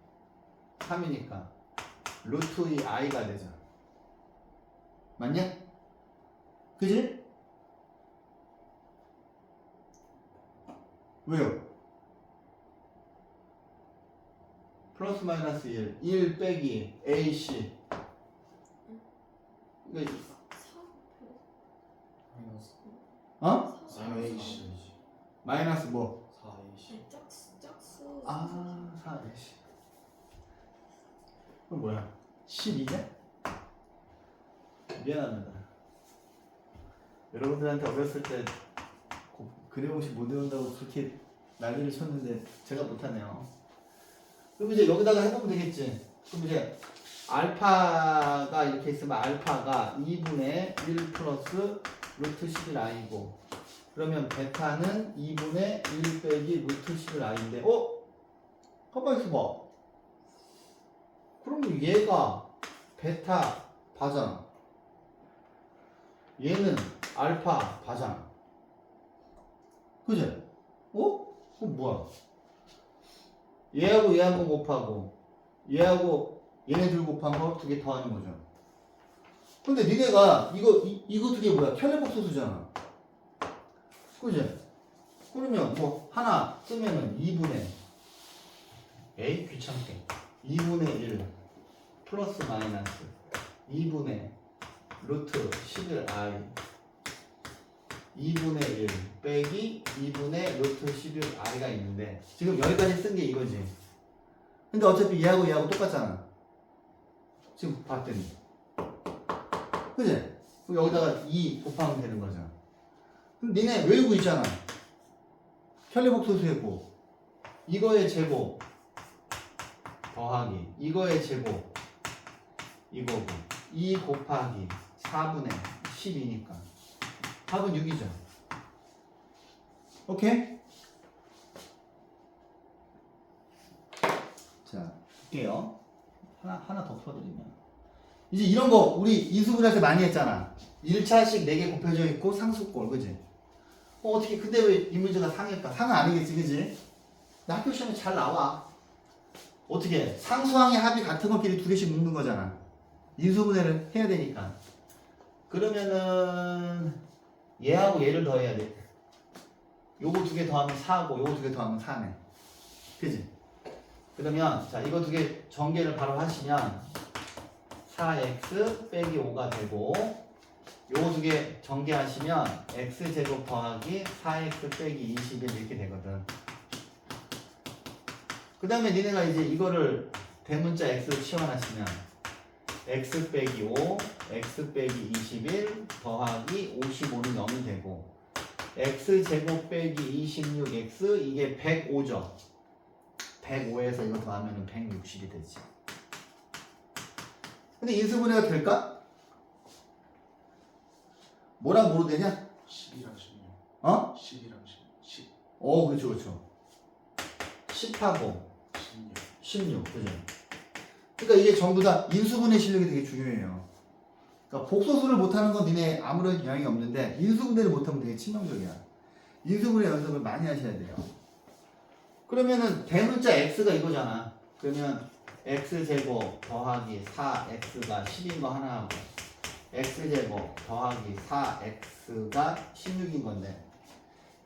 3이니까 루트 2 i가 되잖아. 맞냐? 그지? 왜요? 플러스 마이너스 1 빼기 AC 이거 마이너스 어? 4AC 마이너스 뭐? 4AC 짝수. 아 4AC 그럼 뭐야? 12냐? 미안합니다. 여러분들한테 어렸을 때 그래공식 못 외운다고 그렇게 난리를 쳤는데 제가 못하네요. 그럼 이제 여기다가 해보면 되겠지. 그럼 이제 알파가 이렇게 있으면 알파가 2분의 1 플러스 루트 11i고 그러면 베타는 2분의 1 빼기 루트 11i인데 가만히 있어봐. 그러면 얘가 베타 바잖아. 얘는 알파 바잖아. 그지? 그럼 뭐야? 얘하고 얘하고 곱하고 얘하고 얘네 둘 곱한 거 두 개 더하는 거죠. 근데 니네가 이거 두 개 뭐야? 편해복소수잖아. 그지? 그러면 뭐 하나 쓰면은 2분의 에이 귀찮게 2분의 1 플러스 마이너스 2분의 루트 11i 2분의 1 빼기 2분의 루트 11i가 있는데 지금 여기까지 쓴 게 이거지. 근데 어차피 얘하고 똑같잖아. 지금 봤더니 그지? 그럼 여기다가 2 곱하면 되는 거잖아. 그럼 니네 외우고 있잖아. 편리복소수했고 이거의 제곱 더하기 이거의 제곱 이거고 2 곱하기 4분의 10이니까 답은 6이죠. 오케이? 자, 볼게요. 하나 더 풀어드리면. 이제 이런 거 우리 인수분할 때 많이 했잖아. 1차식 4개 곱해져 있고 상수꼴, 그지? 어떻게, 근데 왜 이 문제가 상일까? 상은 아니겠지, 그지? 나 학교 시험에 잘 나와. 어떻게? 상수항의 합이 같은 것끼리 두 개씩 묶는 거잖아. 인수분해를 해야 되니까. 그러면은, 얘하고 얘를 더해야 돼. 요거 두 개 더하면 4고, 요거 두 개 더하면 4네. 그지? 그러면, 자, 이거 두 개 전개를 바로 하시면, 4x 빼기 5가 되고, 요거 두 개 전개하시면, x제곱 더하기 4x 빼기 21 이렇게 되거든. 그 다음에 니네가 이제 이거를 대문자 x로 치환하시면, x 빼기 5, x 빼기 21 더하기 55는 0이 되고 x제곱 빼기 26x 이게 105죠. 105에서 이거 더하면 160이 되지. 근데 인수분해가 될까? 뭐랑 뭐로 되냐? 10이랑 16 어? 10이랑 10 그렇죠. 10하고 16 16, 그죠? 그러니까 이게 전부 다 인수분해 실력이 되게 중요해요. 그러니까 복소수를 못하는 건 니네 아무런 영향이 없는데 인수분해를 못하면 되게 치명적이야. 인수분해 연습을 많이 하셔야 돼요. 그러면은 대문자 x가 이거잖아. 그러면 x제곱 더하기 4x가 10인 거 하나 하고 x제곱 더하기 4x가 16인 건데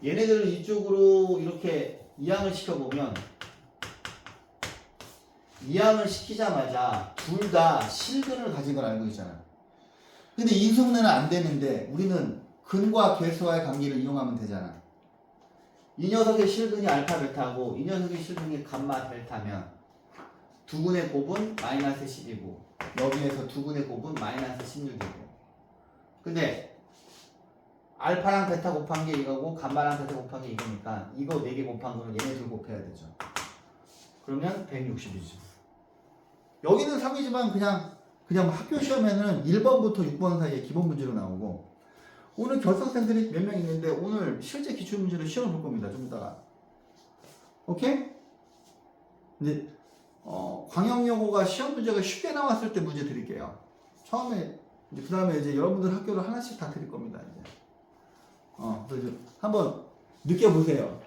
얘네들을 이쪽으로 이렇게 이항을 시켜보면 이항을 시키자마자 둘 다 실근을 가진 걸 알고 있잖아. 근데 인수분해는 안 되는데 우리는 근과 계수와의 관계를 이용하면 되잖아. 이 녀석의 실근이 알파 베타고 이 녀석의 실근이 감마 델타면 두 군의 곱은 마이너스 10이고 여기에서 두 군의 곱은 마이너스 16이고 근데 알파랑 베타 곱한 게 이거고 감마랑 베타 곱한 게 이거니까 이거 4개 곱한 거는 얘네 둘 곱해야 되죠. 그러면 160이죠. 여기는 3이지만 그냥 학교 시험에는 1번부터 6번 사이에 기본 문제로 나오고 오늘 결석생들이 몇 명 있는데 오늘 실제 기출문제로 시험을 볼 겁니다. 좀 이따가. 오케이? 이제 광역여고가 시험 문제가 쉽게 나왔을 때 문제 드릴게요. 처음에 이제 그 다음에 이제 여러분들 학교로 하나씩 다 드릴 겁니다. 이제. 그래서 한번 느껴보세요.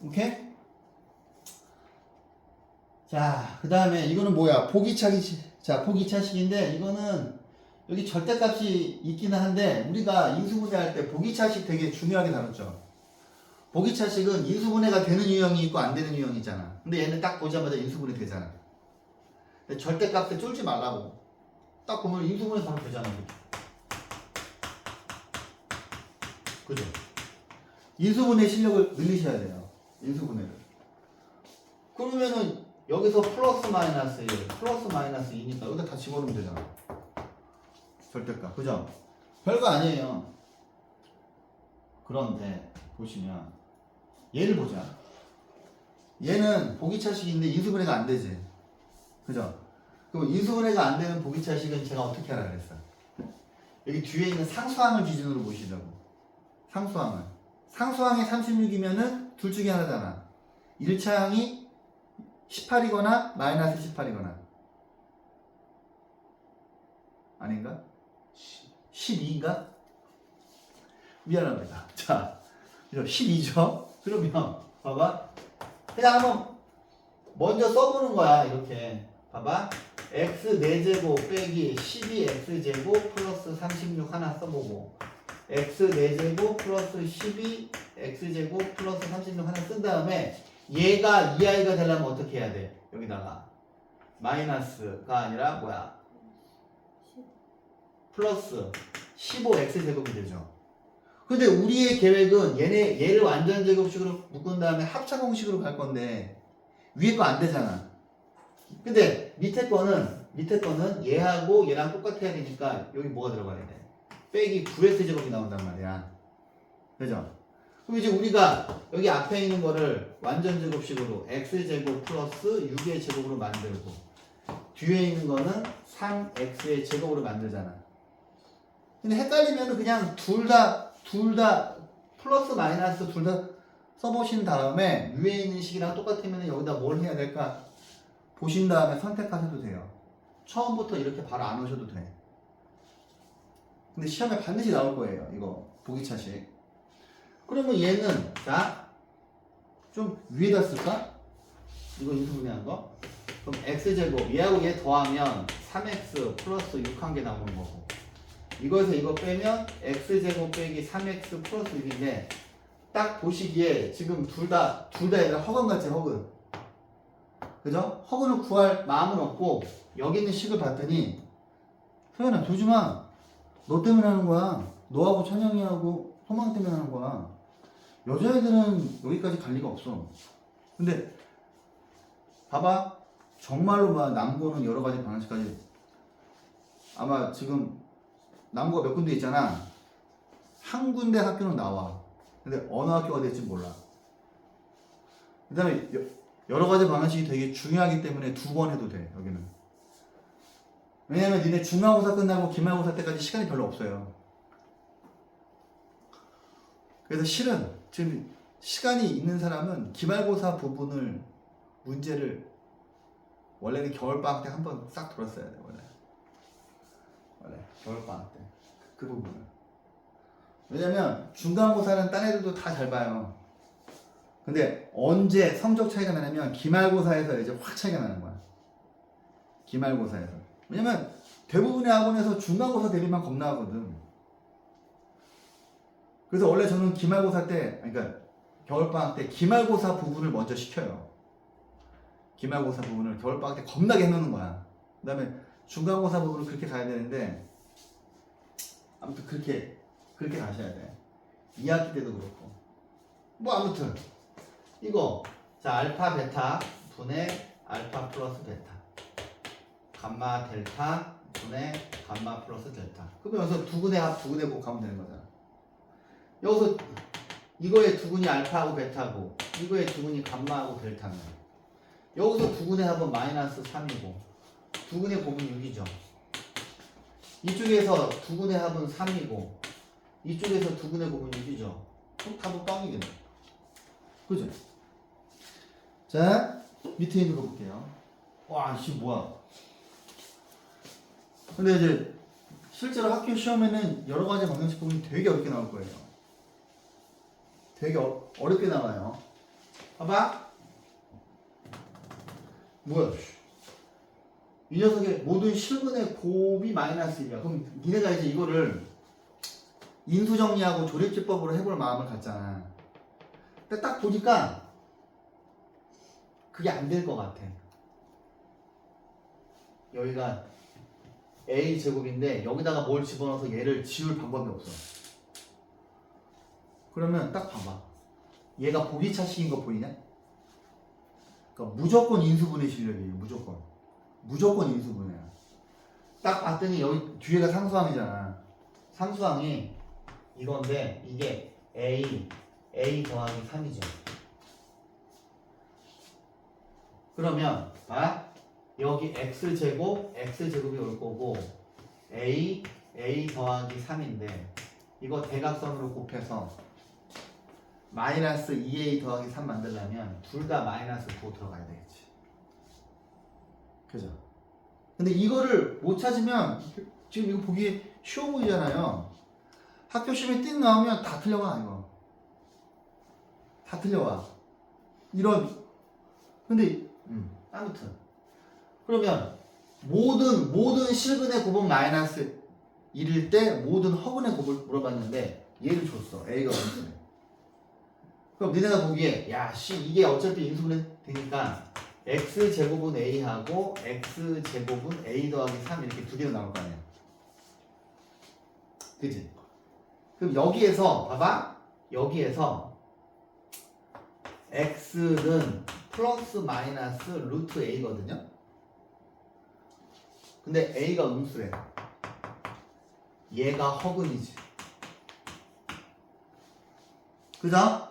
오케이? 자, 그 다음에 이거는 뭐야? 보기차식인데 이거는 여기 절대값이 있기는 한데 우리가 인수분해할 때 보기차식 되게 중요하게 다뤘죠. 보기차식은 인수분해가 되는 유형이 있고 안 되는 유형이 있잖아. 근데 얘는 딱 보자마자 인수분해 되잖아. 근데 절대값에 쫄지 말라고. 딱 보면 인수분해 바로 되잖아. 그죠? 인수분해 실력을 늘리셔야 돼요. 인수분해를. 그러면은 여기서 플러스 마이너스 1, 플러스 마이너스 2니까 여기다 다 집어넣으면 되잖아. 절대값. 그죠? 별거 아니에요. 그런데 보시면 얘를 보자. 얘는 보기차식인데 인수분해가 안 되지. 그죠? 그럼 인수분해가 안 되는 보기차식은 제가 어떻게 하라 그랬어? 여기 뒤에 있는 상수항을 기준으로 보시자고. 상수항을. 상수항이 36이면은 둘 중에 하나잖아. 1차항이 18이거나 마이너스 18이거나. 아닌가? 12인가? 미안합니다. 자, 12죠? 그러면 봐봐. 그냥 한번 먼저 써보는 거야. 이렇게 봐봐. x 4제곱 빼기 12x제곱 플러스 36 하나 써보고 x 4제곱 플러스 12x제곱 플러스 36 하나 쓴 다음에 얘가 2i가 되려면 어떻게 해야 돼? 여기다가 마이너스가 아니라 뭐야? 플러스 15x제곱이 되죠. 근데 우리의 계획은 얘를 완전 제곱식으로 묶은 다음에 합차 공식으로 갈 건데 위에 거 안 되잖아. 근데 밑에 거는 얘하고 얘랑 똑같아야 되니까 여기 뭐가 들어가야 돼? 빼기 9x제곱이 나온단 말이야. 그죠? 그럼 이제 우리가 여기 앞에 있는 거를 완전 제곱식으로 x제곱 플러스 6의 제곱으로 만들고 뒤에 있는 거는 3x의 제곱으로 만들잖아. 근데 헷갈리면 그냥 둘 다 플러스 마이너스 둘 다 써보신 다음에 위에 있는 식이랑 똑같으면 여기다 뭘 해야 될까 보신 다음에 선택하셔도 돼요. 처음부터 이렇게 바로 안 오셔도 돼. 근데 시험에 반드시 나올 거예요. 이거 보기차식. 그러면 얘는 자 좀 위에다 쓸까? 이거 인수분해한 거. 그럼 x제곱 얘하고 얘 더하면 3x 플러스 6 한 개 나오는 거고 이거에서 이거 빼면 x제곱 빼기 3x 플러스 6인데 딱 보시기에 지금 둘 다 얘가 허근 같지 허근. 그죠? 허근을 구할 마음은 없고 여기 있는 식을 봤더니 소연아 조지마 너 때문에 하는 거야. 너하고 찬영이하고 소망 때문에 하는 거야. 여자애들은 여기까지 갈 리가 없어. 근데 봐봐 정말로 막 남고는 여러 가지 방식까지 아마 지금 남고가 몇 군데 있잖아. 한 군데 학교는 나와. 근데 어느 학교가 될지 몰라. 그 다음에 여러 가지 방식이 되게 중요하기 때문에 2번 해도 돼. 여기는. 왜냐면 니네 중간고사 끝나고 기말고사 때까지 시간이 별로 없어요. 그래서 실은 지금 시간이 있는 사람은 기말고사 부분을 문제를 원래는 겨울방학 때 한번 싹 돌았어야 돼. 원래. 원래 겨울방학 때 그 부분을. 왜냐면 중간고사는 딴 애들도 다 잘 봐요. 근데 언제 성적 차이가 나냐면 기말고사에서 이제 확 차이가 나는 거야. 기말고사에서. 왜냐면 대부분의 학원에서 중간고사 대비만 겁나 하거든. 그래서 원래 저는 기말고사 때, 그러니까 겨울방학 때 기말고사 부분을 먼저 시켜요. 기말고사 부분을 겨울방학 때 겁나게 해놓는 거야. 그 다음에 중간고사 부분을 그렇게 가야 되는데, 아무튼 그렇게 가셔야 돼. 2학기 때도 그렇고. 뭐 아무튼 이거 자 알파 베타 분의 알파 플러스 베타 감마 델타 분의 감마 플러스 델타. 그러면 여기서 두근의 합 두근의 곱 가면 되는 거잖아. 여기서 이거의 두근이 알파하고 베타고 이거의 두근이 감마하고 델타면 여기서 두근의 합은 마이너스 3이고 두근의 곱은 6이죠. 이쪽에서 두근의 합은 3이고 이쪽에서 두근의 곱은 6이죠. 그럼 답은 빵이겠네. 그죠? 자, 밑에 있는 거 볼게요. 와, 이씨 뭐야? 근데 이제 실제로 학교 시험에는 여러 가지 방정식 보면 되게 어렵게 나올 거예요. 되게 어렵게 나와요. 봐봐. 뭐야? 이 녀석의 모든 실근의 곱이 마이너스 1이야. 그럼 니네가 이제 이거를 인수정리하고 조립기법으로 해볼 마음을 갖잖아. 근데 딱 보니까 그게 안 될 것 같아. 여기가 A 제곱인데 여기다가 뭘 집어넣어서 얘를 지울 방법이 없어. 그러면 딱 봐봐. 얘가 보기차식인 거 보이냐? 그러니까 무조건 인수분해 실력이에요. 무조건 인수분해야. 딱 봤더니 여기 뒤에가 상수항이잖아. 상수항이 이건데 이게 A 더하기 3이죠. 그러면 여기 x제곱이 올 거고 A 더하기 3인데 이거 대각선으로 곱해서 마이너스 2A 더하기 3 만들려면 둘 다 마이너스 9 들어가야 되겠지. 그죠? 근데 이거를 못 찾으면 지금 이거 보기 쉬워 보이잖아요. 학교 시험에 띵 나오면 다 틀려가 이거. 다 틀려와. 근데 아무튼 그러면 모든 실근의 곱은 마이너스 1일 때 모든 허근의 곱을 물어봤는데 얘를 줬어. A가 음수네. 그럼 니네가 보기에 이게 어차피 인수분해 되니까 x제곱은 A하고 x제곱은 A 더하기 3 이렇게 두 개로 나올 거 아니야. 그치? 그럼 여기에서 봐봐. 여기에서 x는 플러스 마이너스 루트 a거든요. 근데 a가 음수래. 얘가 허근이지. 그죠?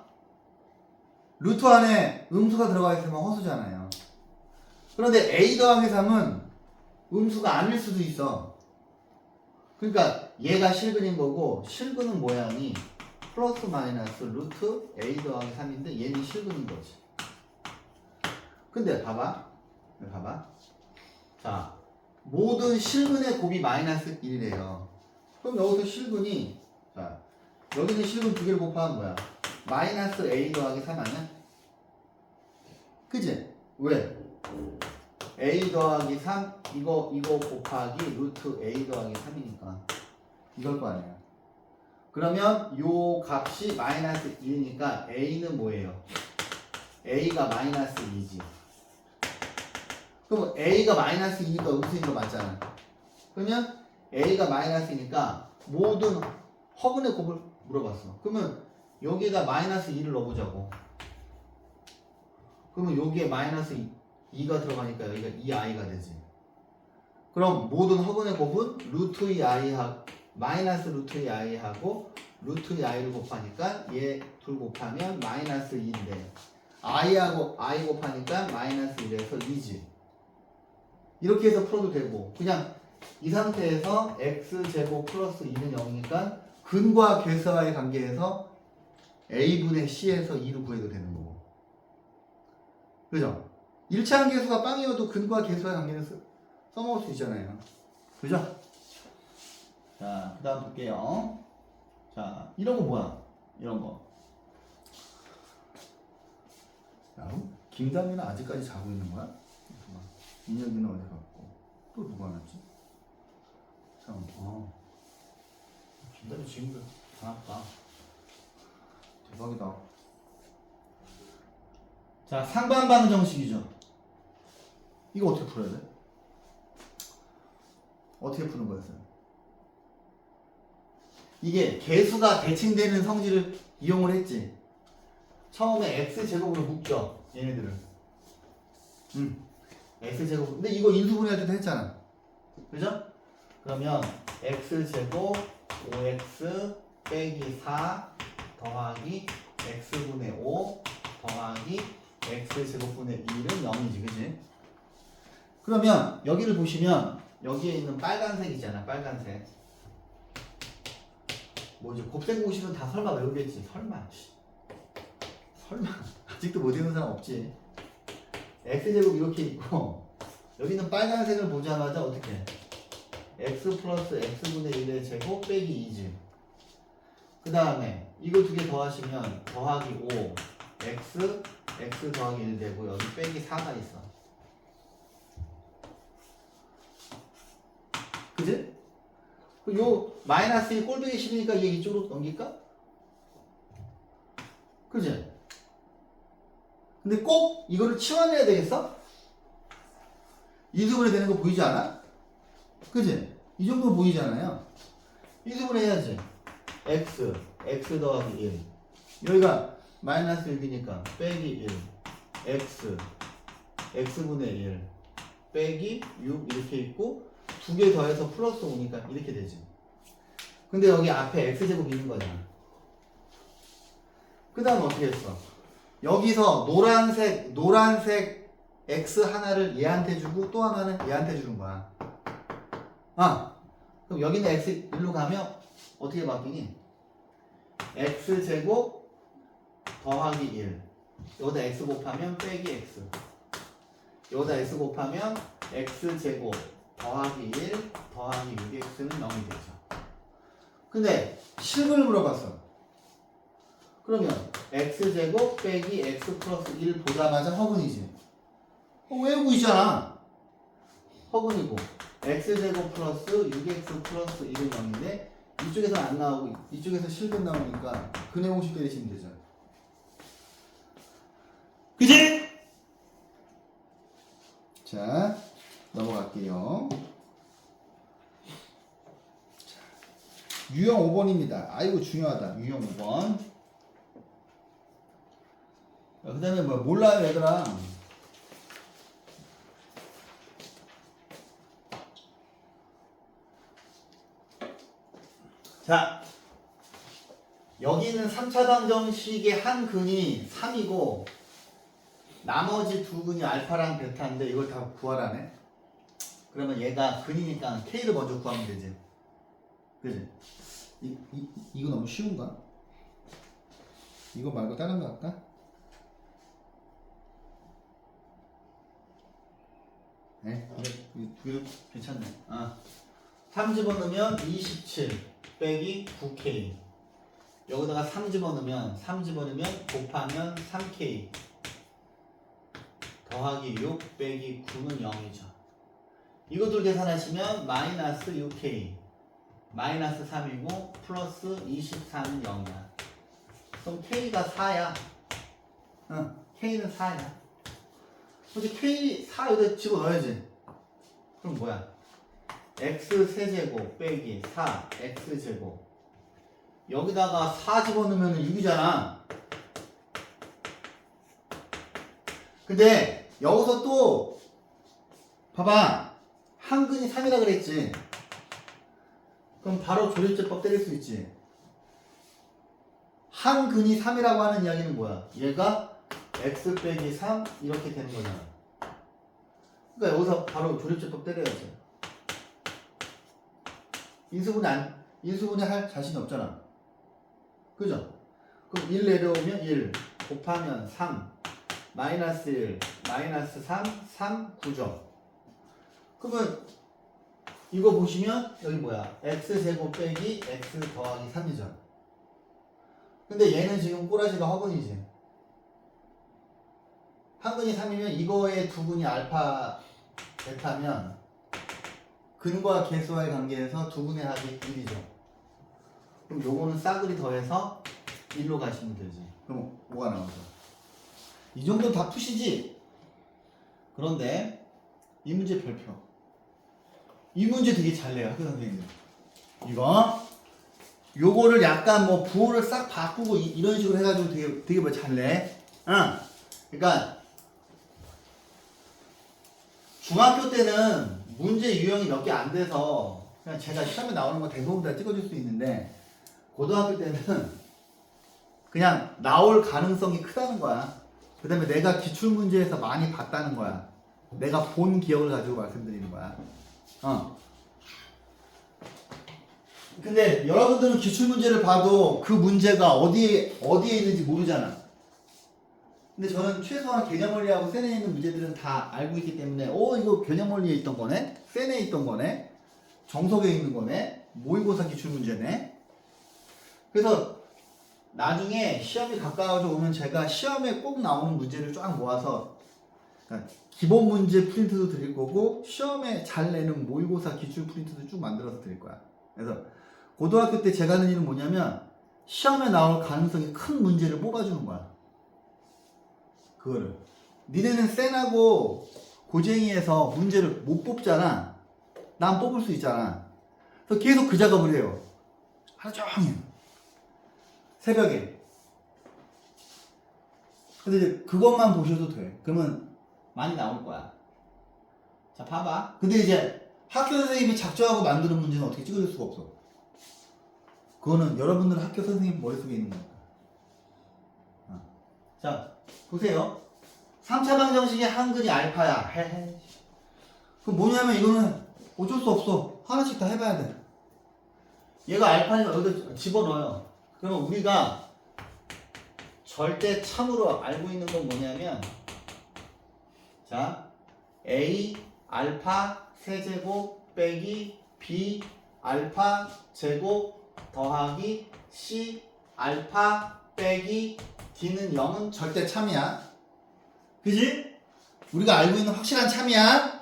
루트 안에 음수가 들어가 있으면 허수잖아요. 그런데 a 더하기 3은 음수가 아닐 수도 있어. 그러니까 얘가 실근인 거고 실근은 모양이 플러스 마이너스 루트 a 더하기 3인데 얘는 실근인 거지. 근데 봐봐. 자, 모든 실근의 곱이 마이너스 1이래요. 그럼 여기서 실근이 여기는 실근 두 개를 곱하면 뭐야? 마이너스 a 더하기 3 아니야? 그지? 왜? a 더하기 3 이거 곱하기 루트 a 더하기 3이니까 이걸 거 아니야. 그러면 요 값이 마이너스 2니까 a는 뭐예요? a가 마이너스 2지. 그럼 a가 마이너스 2니까 음수인 거 맞잖아. 그러면 a가 마이너스니까 모든 허근의 곱을 물어봤어. 그러면 여기에다 마이너스 2를 넣어보자고. 그러면 여기에 마이너스 2가 들어가니까 여기가 2i가 되지. 그럼 모든 허근의 곱은 루트 2i하고 마이너스 루트 2i하고 루트 2i를 곱하니까 얘 둘 곱하면 마이너스 2인데 i하고 i 곱하니까 마이너스 1에서 2지. 이렇게 해서 풀어도 되고 그냥 이 상태에서 x제곱 플러스 2는 0이니까 근과 괴사와의 관계에서 a분의 c에서 2를 구해도 되는 거고. 그죠? 1차항 계수가 빵이어도 근과 계수와의 관계는 써먹을 수 있잖아요. 그죠? 자, 그 다음 볼게요. 자, 이런 거 뭐야? 이런 거. 야, 김다미는 아직까지 자고 있는 거야? 잠깐만. 민혁이는 어디 갔고? 또 누가 왔지? 참, 김다미 지금도 반갑다. 대박이다. 자, 상반반 정식이죠. 이거 어떻게 풀어야 돼? 어떻게 푸는 거였어요? 이게 개수가 대칭되는 성질을 이용을 했지. 처음에 x제곱으로 묶여 얘네들을. x제곱. 근데 이거 인수분해할 때도 했잖아. 그죠? 그러면 x제곱 5x 빼기 4 더하기 x분의 5 더하기 x제곱분의 1은 0이지. 그지? 그러면 여기를 보시면 여기에 있는 빨간색이잖아. 빨간색. 뭐지? 곱셈공식은 다 설마 외우겠지. 설마. 아직도 못 외우는 사람 없지. x제곱 이렇게 있고 여기는 빨간색을 보자마자 어떻게 해? x 플러스 x분의 1의 제곱 빼기 2지. 그 다음에 이거 두 개 더하시면 더하기 5 x 더하기 1 되고 여기 빼기 4가 있어. 그지? 요 마이너스 1 꼴보기 싫으니까 얘 이쪽으로 넘길까? 그지? 근데 꼭 이거를 치환해야 되겠어? 인수분해 되는 거 보이지 않아? 그지? 이 정도 보이잖아요. 인수분해 해야지. x 더하기 1 여기가 마이너스 6이니까 빼기 1 x분의 1 빼기 6 이렇게 있고 두 개 더해서 플러스 5니까 이렇게 되지. 근데 여기 앞에 x제곱 있는 거잖아. 그 다음 어떻게 했어? 여기서 노란색 x 하나를 얘한테 주고 또 하나는 얘한테 주는 거야. 그럼 여기는 x 일로 가면 어떻게 바뀌니? x제곱 더하기 1 여기다 x 곱하면 빼기 x 여기다 x 곱하면 x제곱 더하기 1 더하기 6x는 0이 되죠. 근데 식을 물어봤어. 그러면 x제곱 빼기 x 플러스 1 보자마자 허근이지. 외우고 있잖아. 허근이고 x제곱 플러스 6x 플러스 1은 0인데 이쪽에서 안 나오고 이쪽에서 실근 나오니까 근해 공식 때리시면 되죠. 그치? 자, 넘어갈게요. 자, 유형 5번입니다. 아이고 중요하다. 유형 5번. 그 다음에 뭐 몰라요 얘들아. 자, 여기는 3차 방정식의 한 근이 3이고 나머지 두 근이 알파랑 베타인데 이걸 다 구하라네. 그러면 얘가 근이니까 K를 먼저 구하면 되지. 그지? 이거 너무 쉬운가? 이거 말고 다른 거 할까? 네, 두 개도 괜찮네. 3 집어넣으면 27 빼기 9K 여기다가 3 집어넣으면 곱하면 3K 더하기 6 빼기 9는 0이죠. 이것들 계산하시면 마이너스 6K 마이너스 3이고 플러스 24는 0이야. 그럼 K가 4야. K는 4야. 그렇지. K 4 여기다 집어넣어야지. 그럼 뭐야? x 세제곱 빼기 4 x제곱 여기다가 4 집어넣으면 6이잖아. 근데 여기서 또 봐봐. 한 근이 3이라 그랬지. 그럼 바로 조립제법 때릴 수 있지. 한 근이 3이라고 하는 이야기는 뭐야? 얘가 x 빼기 3 이렇게 되는 거잖아. 그러니까 여기서 바로 조립제법 때려야지. 인수분해 할 자신이 없잖아. 그죠? 그럼 1 내려오면 1 곱하면 3 마이너스 1 마이너스 3 3 9죠. 그러면 이거 보시면 여기 뭐야? x제곱 빼기 x 더하기 3이죠. 근데 얘는 지금 꼬라지가 허근이지. 한 근이 3이면 이거의 두 근이 알파 베타면 근과 계수와의 관계에서 두 근의 합이 1이죠. 그럼 요거는 싸그리 더해서 1로 가시면 되지. 그럼 뭐가 나오죠? 이 정도는 다 푸시지? 그런데 이 문제 별표. 이 문제 되게 잘 내요, 학교 선생님들. 이거 요거를 약간 뭐 부호를 싹 바꾸고 이런 식으로 해가지고 되게 뭐 잘 내. 그러니까 중학교 때는 문제 유형이 몇 개 안 돼서 그냥 제가 시험에 나오는 거 대부분 다 찍어줄 수 있는데 고등학교 때는 그냥 나올 가능성이 크다는 거야. 그 다음에 내가 기출문제에서 많이 봤다는 거야. 내가 본 기억을 가지고 말씀드리는 거야. 근데 여러분들은 기출문제를 봐도 그 문제가 어디에 있는지 모르잖아. 근데 저는 최소한 개념원리하고 센에 있는 문제들은 다 알고 있기 때문에 이거 개념원리에 있던 거네? 센에 있던 거네? 정석에 있는 거네? 모의고사 기출문제네? 그래서 나중에 시험이 가까워져 오면 제가 시험에 꼭 나오는 문제를 쫙 모아서 그러니까 기본 문제 프린트도 드릴 거고 시험에 잘 내는 모의고사 기출 프린트도 쭉 만들어서 드릴 거야. 그래서 고등학교 때 제가 하는 일은 뭐냐면 시험에 나올 가능성이 큰 문제를 뽑아주는 거야. 그거를 니네는 센하고 고쟁이에서 문제를 못 뽑잖아. 난 뽑을 수 있잖아. 그래서 계속 그 작업을 해요. 하루 종일 새벽에. 근데 이제 그것만 보셔도 돼. 그러면 많이 나올 거야. 자, 봐봐. 근데 이제 학교 선생님이 작정하고 만드는 문제는 어떻게 찍어줄 수가 없어. 그거는 여러분들 학교 선생님 머릿속에 있는 거야. 자, 보세요. 3차 방정식의 한 근이 알파야. 헤헤. 그럼 뭐냐면 이거는 어쩔 수 없어. 하나씩 다 해봐야 돼. 얘가 알파니까 여기다 집어넣어요. 그러면 우리가 절대 참으로 알고 있는 건 뭐냐면 자, A 알파 세제곱 빼기 B 알파 제곱 더하기 C 알파 빼기 D는 0은 절대 참이야. 그지? 우리가 알고 있는 확실한 참이야.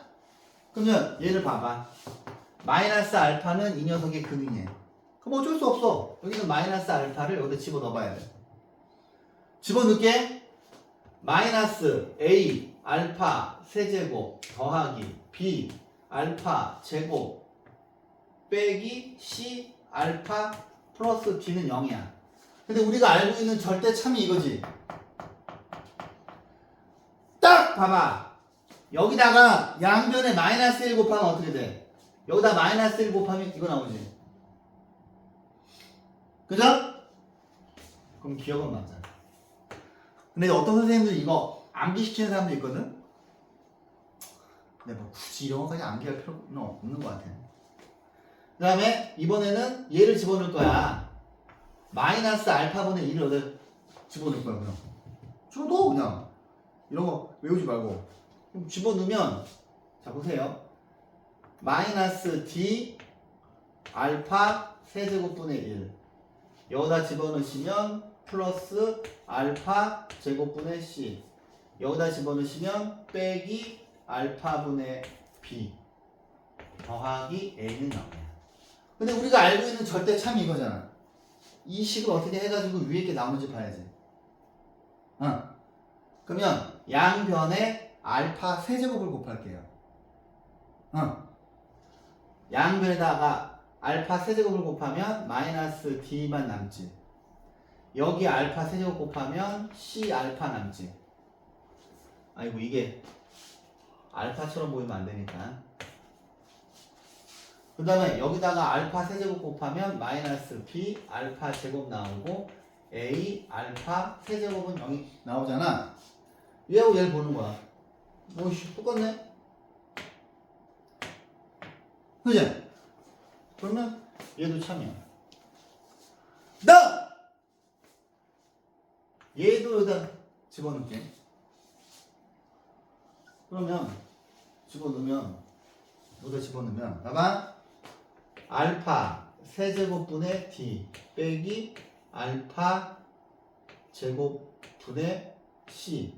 그러면 얘를 봐봐. 마이너스 알파는 이 녀석의 근이네. 그럼 어쩔 수 없어. 여기는 마이너스 알파를 여기다 집어넣어봐야 돼. 집어넣게 마이너스 A 알파 세제곱 더하기 B 알파 제곱 빼기 C 알파 플러스 D는 0이야. 근데 우리가 알고 있는 절대 참이 이거지. 딱 봐봐. 여기다가 양변에 마이너스 1 곱하면 어떻게 돼? 여기다 마이너스 1 곱하면 이거 나오지. 그죠? 그럼 기억은 맞아. 근데 어떤 선생님들 이거 암기시키는 사람도 있거든? 근데 뭐 굳이 이런 거까지 암기할 필요는 없는 것 같아. 그 다음에 이번에는 얘를 집어넣을 거야. 마이너스 알파분의 1을 어디 집어넣을 거야, 그냥. 집어넣어, 그냥. 이런 거 외우지 말고. 그럼 집어넣으면, 자, 보세요. 마이너스 D 알파 세제곱분의 1. 여기다 집어넣으시면 플러스 알파 제곱분의 C. 여기다 집어넣으시면 빼기 알파분의 B 더하기 A는 0이야. 근데 우리가 알고 있는 절대 참이 이거잖아. 이 식을 어떻게 해가지고 위에 게 나오는지 봐야지. 그러면 양변에 알파 세제곱을 곱할게요. 양변에다가 알파 세제곱을 곱하면 마이너스 D만 남지. 여기 알파 세제곱 곱하면 C 알파 남지. 아이고 이게 알파처럼 보이면 안 되니까. 그 다음에 여기다가 알파 세제곱 곱하면 마이너스 B 알파 제곱 나오고 A 알파 세제곱은 0이 나오잖아. 얘하고 얘를 보는 거야. 오이씨 똑같네. 그지? 그러면 얘도 참이야. 나! 얘도 여기다 집어넣게. 그러면 집어넣으면 여기다 집어넣으면 봐봐. 알파 세제곱분의 d 빼기 알파 제곱분의 c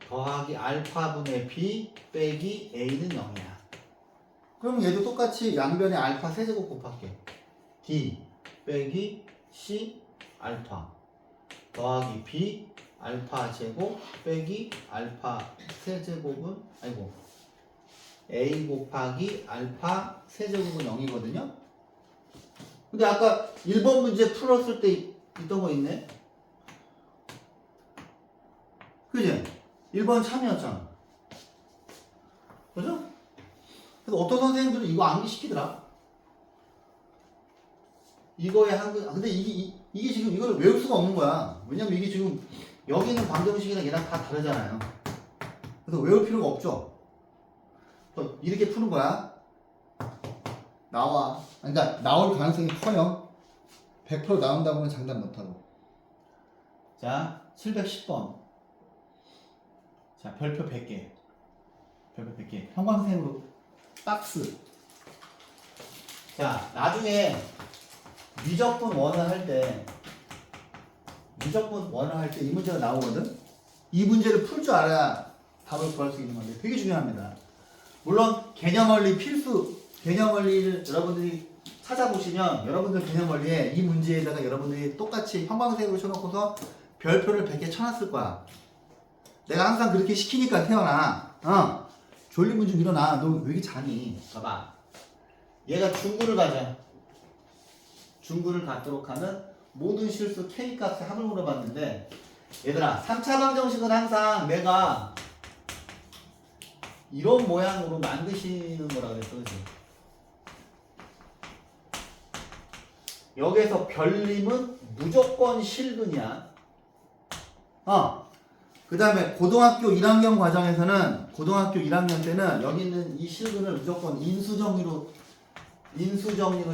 더하기 알파분의 b 빼기 a는 0이야. 그럼 얘도 똑같이 양변에 알파 세제곱 곱할게. d 빼기 c 알파 더하기 b 알파 제곱 빼기 알파 세제곱은 아이고 a 곱하기 알파 세제곱은 0이거든요. 근데 아까 1번 문제 풀었을 때 있던 거 있네. 그지? 1번 참이었잖아. 그죠? 그래서 어떤 선생님들은 이거 암기시키더라. 이거에 근데 이게 지금 이걸 외울 수가 없는 거야. 왜냐면 이게 지금 여기 있는 방정식이랑 얘랑 다 다르잖아요. 그래서 외울 필요가 없죠. 이렇게 푸는 거야. 나와. 그러니까 나올 가능성이 커요. 100% 나온다고는 장담 못하고. 자, 710번. 자, 별표 100개. 별표 100개. 형광색으로 박스. 자, 나중에 미적분 원을 할 때 이 문제가 나오거든. 이 문제를 풀 줄 알아야 답을 구할 수 있는 건데 되게 중요합니다. 물론 개념 원리를 여러분들이 찾아보시면 여러분들 개념 원리에 이 문제에다가 여러분들이 똑같이 형광색으로 쳐놓고서 별표를 100개 쳐놨을 거야. 내가 항상 그렇게 시키니까 태어나. 졸리면 좀 일어나. 너 왜 이렇게 자니? 봐봐. 얘가 중구를 가자. 중구를 갖도록 하는 모든 실수 K값의 합을 물어봤는데 얘들아 3차 방정식은 항상 내가 이런 모양으로 만드시는 거라 그랬어. 그치? 여기에서 별림은 무조건 실근이야. 그 다음에 고등학교 1학년 과정에서는 고등학교 1학년 때는 여기 있는 이 실근을 무조건 인수정리로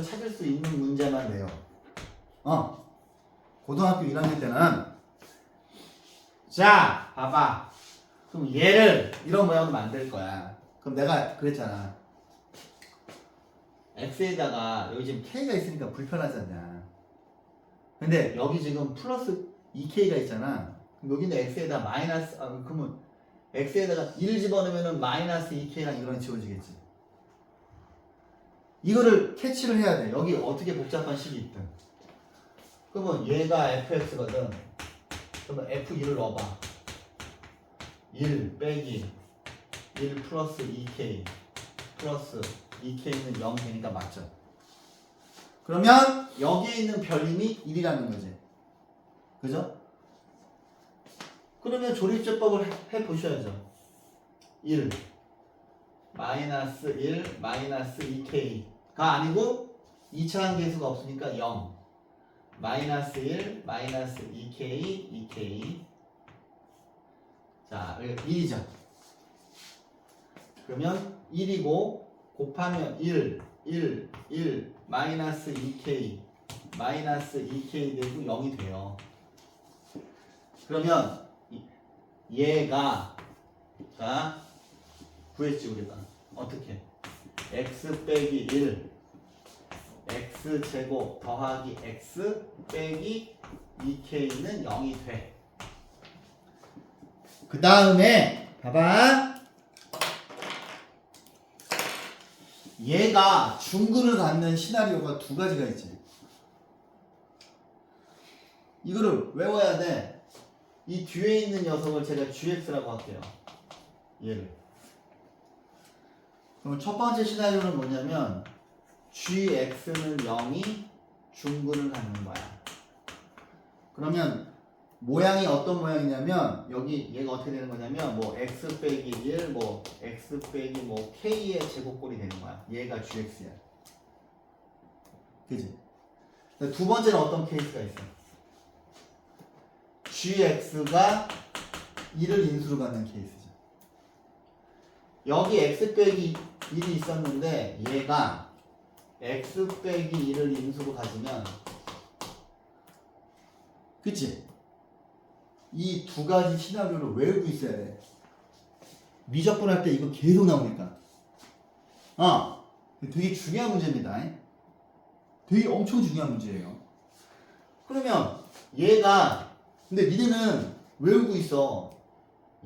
찾을 수 있는 문제만 돼요. 고등학교 1학년 때는 자 봐봐. 그럼 얘를 이런 모양으로 만들 거야. 그럼 내가 그랬잖아. x에다가 여기 지금 k가 있으니까 불편하지 않냐. 근데 여기 지금 플러스 2k가 있잖아. 그럼 여기는 x에다 마이너스 그러면 x에다가 1 집어넣으면 마이너스 2k랑 이거는 지워지겠지. 이거를 캐치를 해야 돼. 여기 어떻게 복잡한 식이 있든. 그러면 얘가 fx거든. 그러면 f1을 넣어봐. 1 빼기 1 플러스 2k 플러스 2k는 0 되니까 맞죠? 그러면 여기에 있는 별림이 1이라는 거지. 그죠? 그러면 조립제법을 해보셔야죠. 1 마이너스 1 마이너스 2k가 아니고 2차 한계수가 없으니까 0 마이너스 1 마이너스 2k 자, 1이죠. 그러면 1이고 곱하면 1 마이너스 2k 되고 0이 돼요. 그러면 얘가 자 구했지 우리가. 어떻게? x 빼기 1 x제곱 더하기 x 빼기 2k는 0이 돼. 그 다음에 봐봐. 얘가 중근을 갖는 시나리오가 두 가지가 있지. 이거를 외워야 돼. 이 뒤에 있는 녀석을 제가 gx라고 할게요. 얘를. 그럼 첫 번째 시나리오는 뭐냐면 gx는 0이 중근을 갖는 거야. 그러면 모양이 어떤 모양이냐면 여기 얘가 어떻게 되는 거냐면 뭐 x 빼기 1 뭐 x 빼기 뭐 k의 제곱꼴이 되는 거야. 얘가 gx야. 그지? 두 번째는 어떤 케이스가 있어? gx가 1을 인수로 갖는 케이스죠. 여기 x 빼기 1이 있었는데 얘가 x 빼기 1을 인수로 가지면 그치? 이 두 가지 시나리오를 외우고 있어야 돼. 미적분 할 때 이거 계속 나오니까. 되게 중요한 문제입니다. 되게 엄청 중요한 문제예요. 그러면 얘가 근데 니네는 외우고 있어.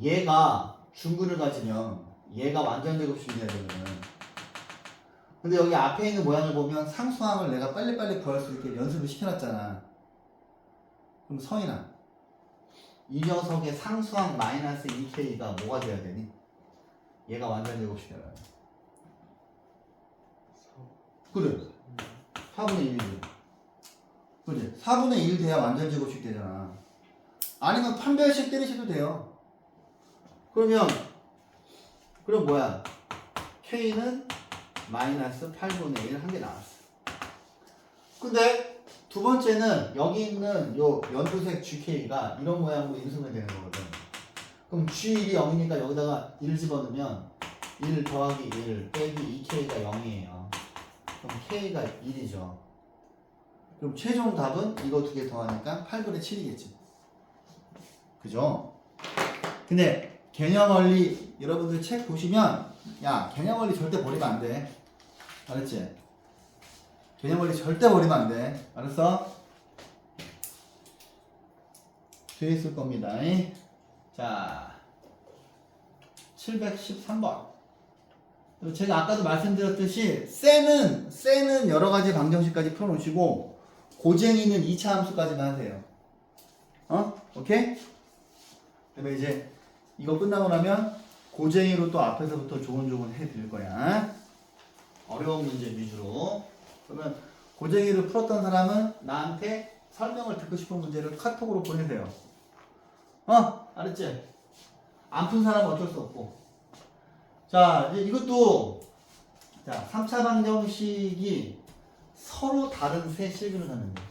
얘가 중근을 가지면 얘가 완전 제곱식이 돼야 되거든. 근데 여기 앞에 있는 모양을 보면 상수항을 내가 빨리빨리 구할 수 있게 연습을 시켜놨잖아. 그럼 성인아, 이 녀석의 상수항 마이너스 2k가 뭐가 돼야 되니? 얘가 완전 제곱식이야. 그래. 4분의 1이지. 그래. 4분의 1 돼야 완전 제곱식 되잖아. 아니면 판별식 때리셔도 돼요. 그럼 뭐야? K는 마이너스 8분의 1 한 개 나왔어. 근데 두 번째는 여기 있는 요 연두색 GK가 이런 모양으로 인수분해 되는 거거든. 그럼 G1이 0이니까 여기다가 1 집어넣으면 1 더하기 1 빼기 2K가 0이에요. 그럼 K가 1이죠. 그럼 최종 답은 이거 두 개 더하니까 8분의 7이겠지. 그죠? 근데 개념 원리 여러분들 책 보시면 야 개념 원리 절대 버리면 안 돼. 알았지? 개념 원리 절대 버리면 안 돼. 알았어? 뒤에 있을 겁니다. 자, 713번. 제가 아까도 말씀드렸듯이 쎄는 여러 가지 방정식까지 풀어놓으시고 고쟁이는 2차 함수까지만 하세요. 오케이? 그다음에 이제 이거 끝나고 나면 고쟁이로 또 앞에서부터 조곤조곤 해드릴 거야. 어려운 문제 위주로. 그러면 고쟁이를 풀었던 사람은 나한테 설명을 듣고 싶은 문제를 카톡으로 보내세요. 알았지? 안 푼 사람은 어쩔 수 없고. 자, 이제 이것도 자, 3차 방정식이 서로 다른 세 실근을 갖는다.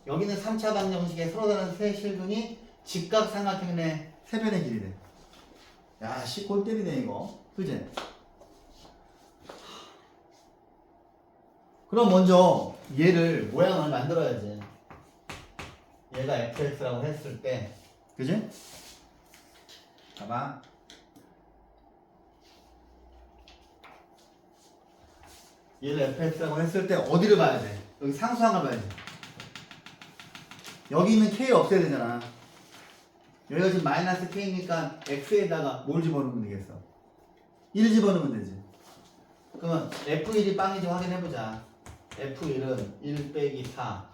여기는 3차 방정식에 서로 다른 세 실근이 직각삼각형의 세변의 길이래. 야, 씨, 골 때리네 이거. 그지? 그럼 먼저 얘를 모양을 만들어야지. 얘가 fx라고 했을 때, 그지? 봐봐. 얘를 fx라고 했을 때 어디를 봐야 돼? 여기 상수항을 봐야 돼. 여기 있는 k 없애야 되잖아. 여기가 지금 마이너스 k니까 x에다가 뭘 집어넣으면 되겠어? 1 집어넣으면 되지. 그러면 f1이 빵인지 확인해보자. f1은 1 빼기 4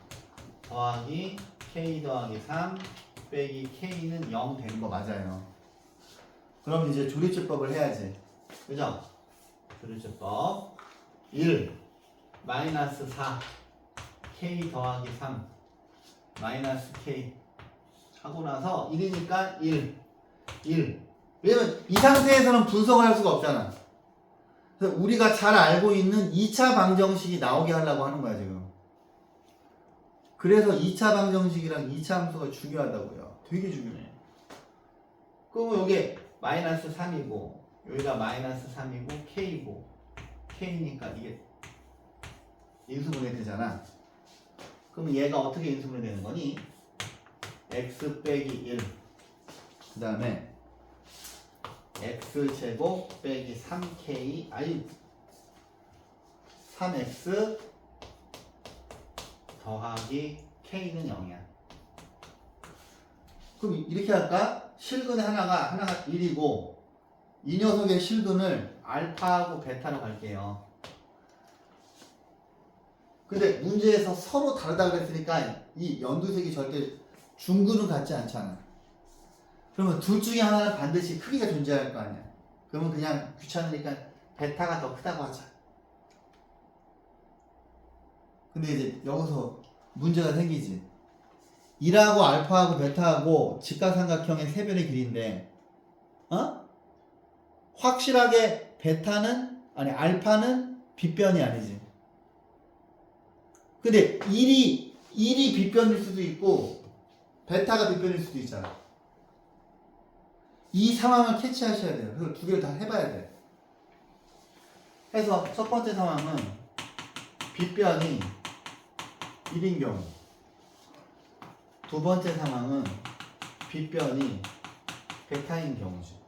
더하기 k 더하기 3 빼기 k는 0 된 거 맞아요. 그럼 이제 조리제법을 해야지. 그죠? 조리제법 1 마이너스 4 k 더하기 3 마이너스 k 하고 나서 1이니까 1 왜냐면 이 상태에서는 분석을 할 수가 없잖아. 그래서 우리가 잘 알고 있는 2차 방정식이 나오게 하려고 하는 거야 지금. 그래서 2차 방정식이랑 2차 함수가 중요하다고요. 되게 중요해. 그러면 여기 마이너스 3이고 여기가 마이너스 3이고 k고 k니까 이게 인수분해 되잖아. 그럼 얘가 어떻게 인수분해 되는 거니? x 빼기 1 그 다음에 x제곱 빼기 3k 3x 더하기 k는 0이야. 그럼 이렇게 할까? 실근 하나가 1이고 이 녀석의 실근을 알파하고 베타로 갈게요. 근데 문제에서 서로 다르다고 했으니까 이 연두색이 절대 중근은 같지 않잖아. 그러면 둘 중에 하나는 반드시 크기가 존재할 거 아니야. 그러면 그냥 귀찮으니까 베타가 더 크다고 하자. 근데 이제 여기서 문제가 생기지. 1하고 알파하고 베타하고 직각삼각형의 세변의 길이인데 확실하게 알파는 빗변이 아니지. 근데 1이 빗변일 수도 있고 베타가 빗변일 수도 있잖아. 이 상황을 캐치하셔야 돼요. 그래서 두 개를 다 해봐야 돼. 그래서 첫 번째 상황은 빗변이 1인 경우, 두 번째 상황은 빗변이 베타인 경우지.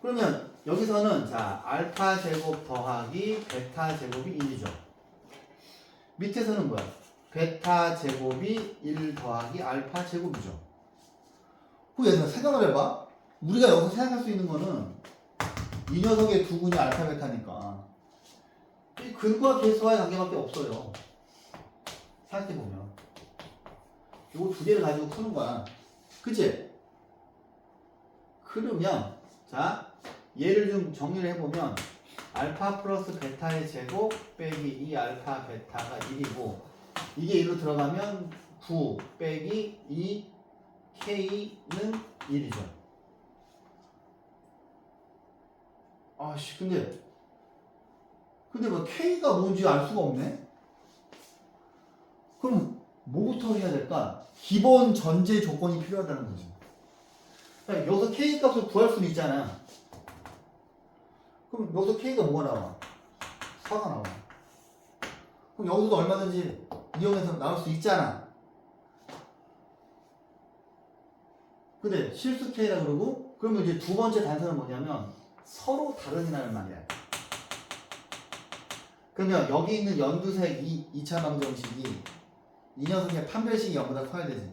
그러면 여기서는 자 알파 제곱 더하기 베타 제곱이 1이죠. 밑에서는 뭐야? 베타 제곱이 1 더하기 알파 제곱이죠. 그 얘들아 생각을 해봐. 우리가 여기서 생각할 수 있는 거는 이 녀석의 두근이 알파 베타니까 이 근과 계수와의 관계밖에 없어요. 생각해보면 요거 두 개를 가지고 푸는 거야. 그치? 그러면 자 얘를 좀 정리를 해보면 알파 플러스 베타의 제곱 빼기 2 알파 베타가 1이고 이게 1로 들어가면 9 빼기 2 K는 1이죠. 아씨 근데 뭐 K가 뭔지 알 수가 없네? 그럼 뭐부터 해야 될까? 기본 전제 조건이 필요하다는 거지. 그러니까 여기서 K 값을 구할 수는 있잖아. 그럼 여기서 K가 뭐가 나와? 4가 나와. 그럼 여기서도 얼마든지 이용해서 나올 수 있잖아. 근데 실수 K라 그러고 그러면 이제 두 번째 단서는 뭐냐면 서로 다른이라는 말이야. 그러면 여기 있는 연두색 2차 방정식이 이 녀석의 판별식이 0보다 커야 되지.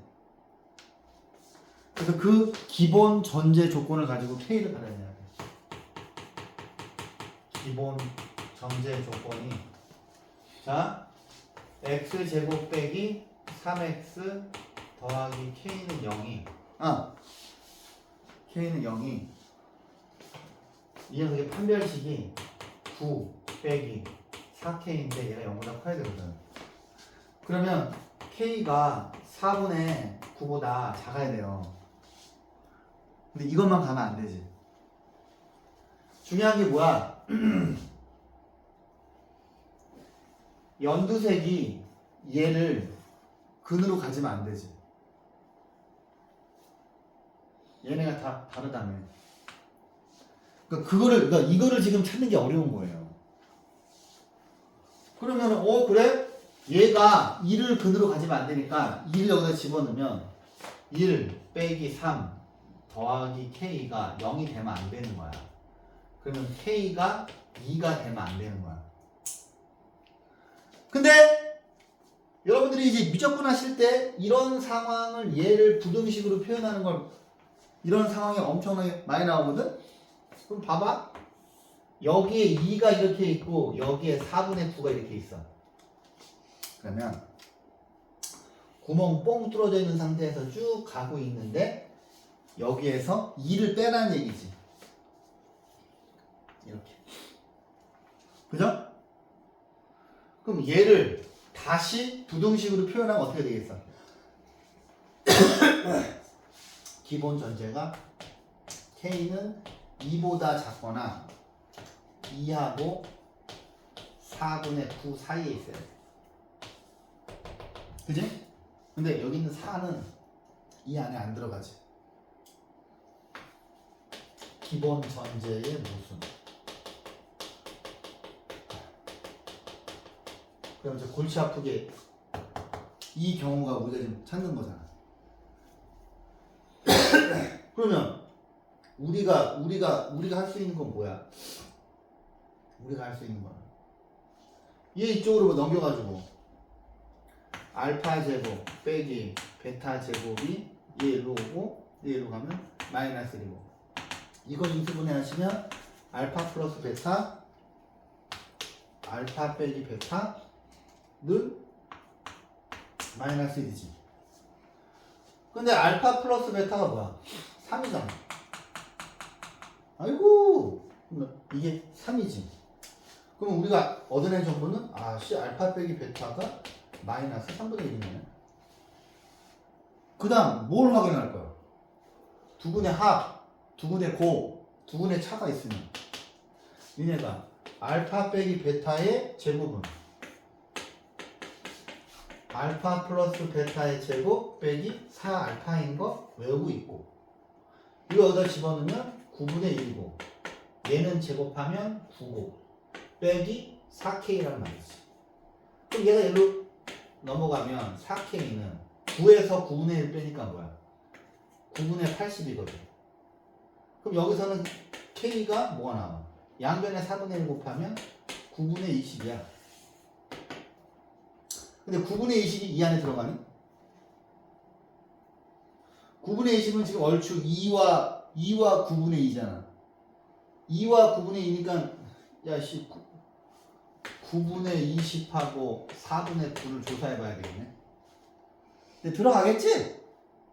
그래서 그 기본 전제 조건을 가지고 K를 받아야 돼. 기본 전제 조건이 자 x제곱 빼기 3x 더하기 k는 0이 k는 0이 이 녀석의 판별식이 9 빼기 4k인데 얘가 0보다 커야 되거든. 그러면 k가 4분의 9보다 작아야 돼요. 근데 이것만 가면 안 되지. 중요한 게 뭐야? 연두색이 얘를 근으로 가지면 안 되지. 얘네가 다 다르다며. 그러니까 이거를 지금 찾는 게 어려운 거예요. 그러면 그래? 얘가 2를 근으로 가지면 안 되니까 2를 여기다 집어넣으면 1 빼기 3 더하기 k가 0이 되면 안 되는 거야. 그러면 k가 2가 되면 안 되는 거야. 근데 여러분들이 이제 미적분 하실 때 이런 상황을 얘를 부등식으로 표현하는 걸 이런 상황이 엄청나게 많이 나오거든? 그럼 봐봐. 여기에 2가 이렇게 있고 여기에 4분의 9가 이렇게 있어. 그러면 구멍 뻥 뚫어져 있는 상태에서 쭉 가고 있는데 여기에서 2를 빼라는 얘기지. 이렇게. 그죠? 그럼 얘를 다시 부등식으로 표현하면 어떻게 되겠어? 기본 전제가 K는 2보다 작거나 2하고 4분의 9 사이에 있어요. 그지? 근데 여기 있는 4는 이 안에 안 들어가지. 기본 전제의 모순. 그럼 이제 골치 아프게 이 경우가 우리가 지금 찾는 거잖아. 그러면 우리가 할 수 있는 건 뭐야? 우리가 할 수 있는 거는 얘 이쪽으로 넘겨가지고 알파 제곱 빼기 베타 제곱이 얘 일로 오고 얘 일로 가면 마이너스 1이고 이걸 인수분해 하시면 알파 플러스 베타 알파 빼기 베타는 마이너스 1이지. 근데 알파 플러스 베타가 뭐야? 3이잖아. 아이고 이게 3이지. 그럼 우리가 얻어낸 정보는 알파 빼기 베타가 마이너스 3분의 1이네. 그 다음 뭘 확인할 거야? 두근의 합, 두근의 고, 두근의 차가 있으면 얘네가 알파 빼기 베타의 제곱은 알파 플러스 베타의 제곱 빼기 4알파인 거 외우고 있고 이거 여기다 집어넣으면 9분의 1이고 얘는 제곱하면 9고 빼기 4K란 말이지. 그럼 얘가 얘로 넘어가면 4K는 9에서 9분의 1 빼니까 뭐야? 9분의 80이거든. 그럼 여기서는 K가 뭐가 나와? 양변에 4분의 1 곱하면 9분의 20이야. 근데 9분의 20이 이 안에 들어가니? 9분의 20은 지금 얼추 2와 9분의 2잖아. 2와 9분의 2니까 야씨 9분의 20하고 4분의 9를 조사해 봐야 되겠네. 근데 들어가겠지?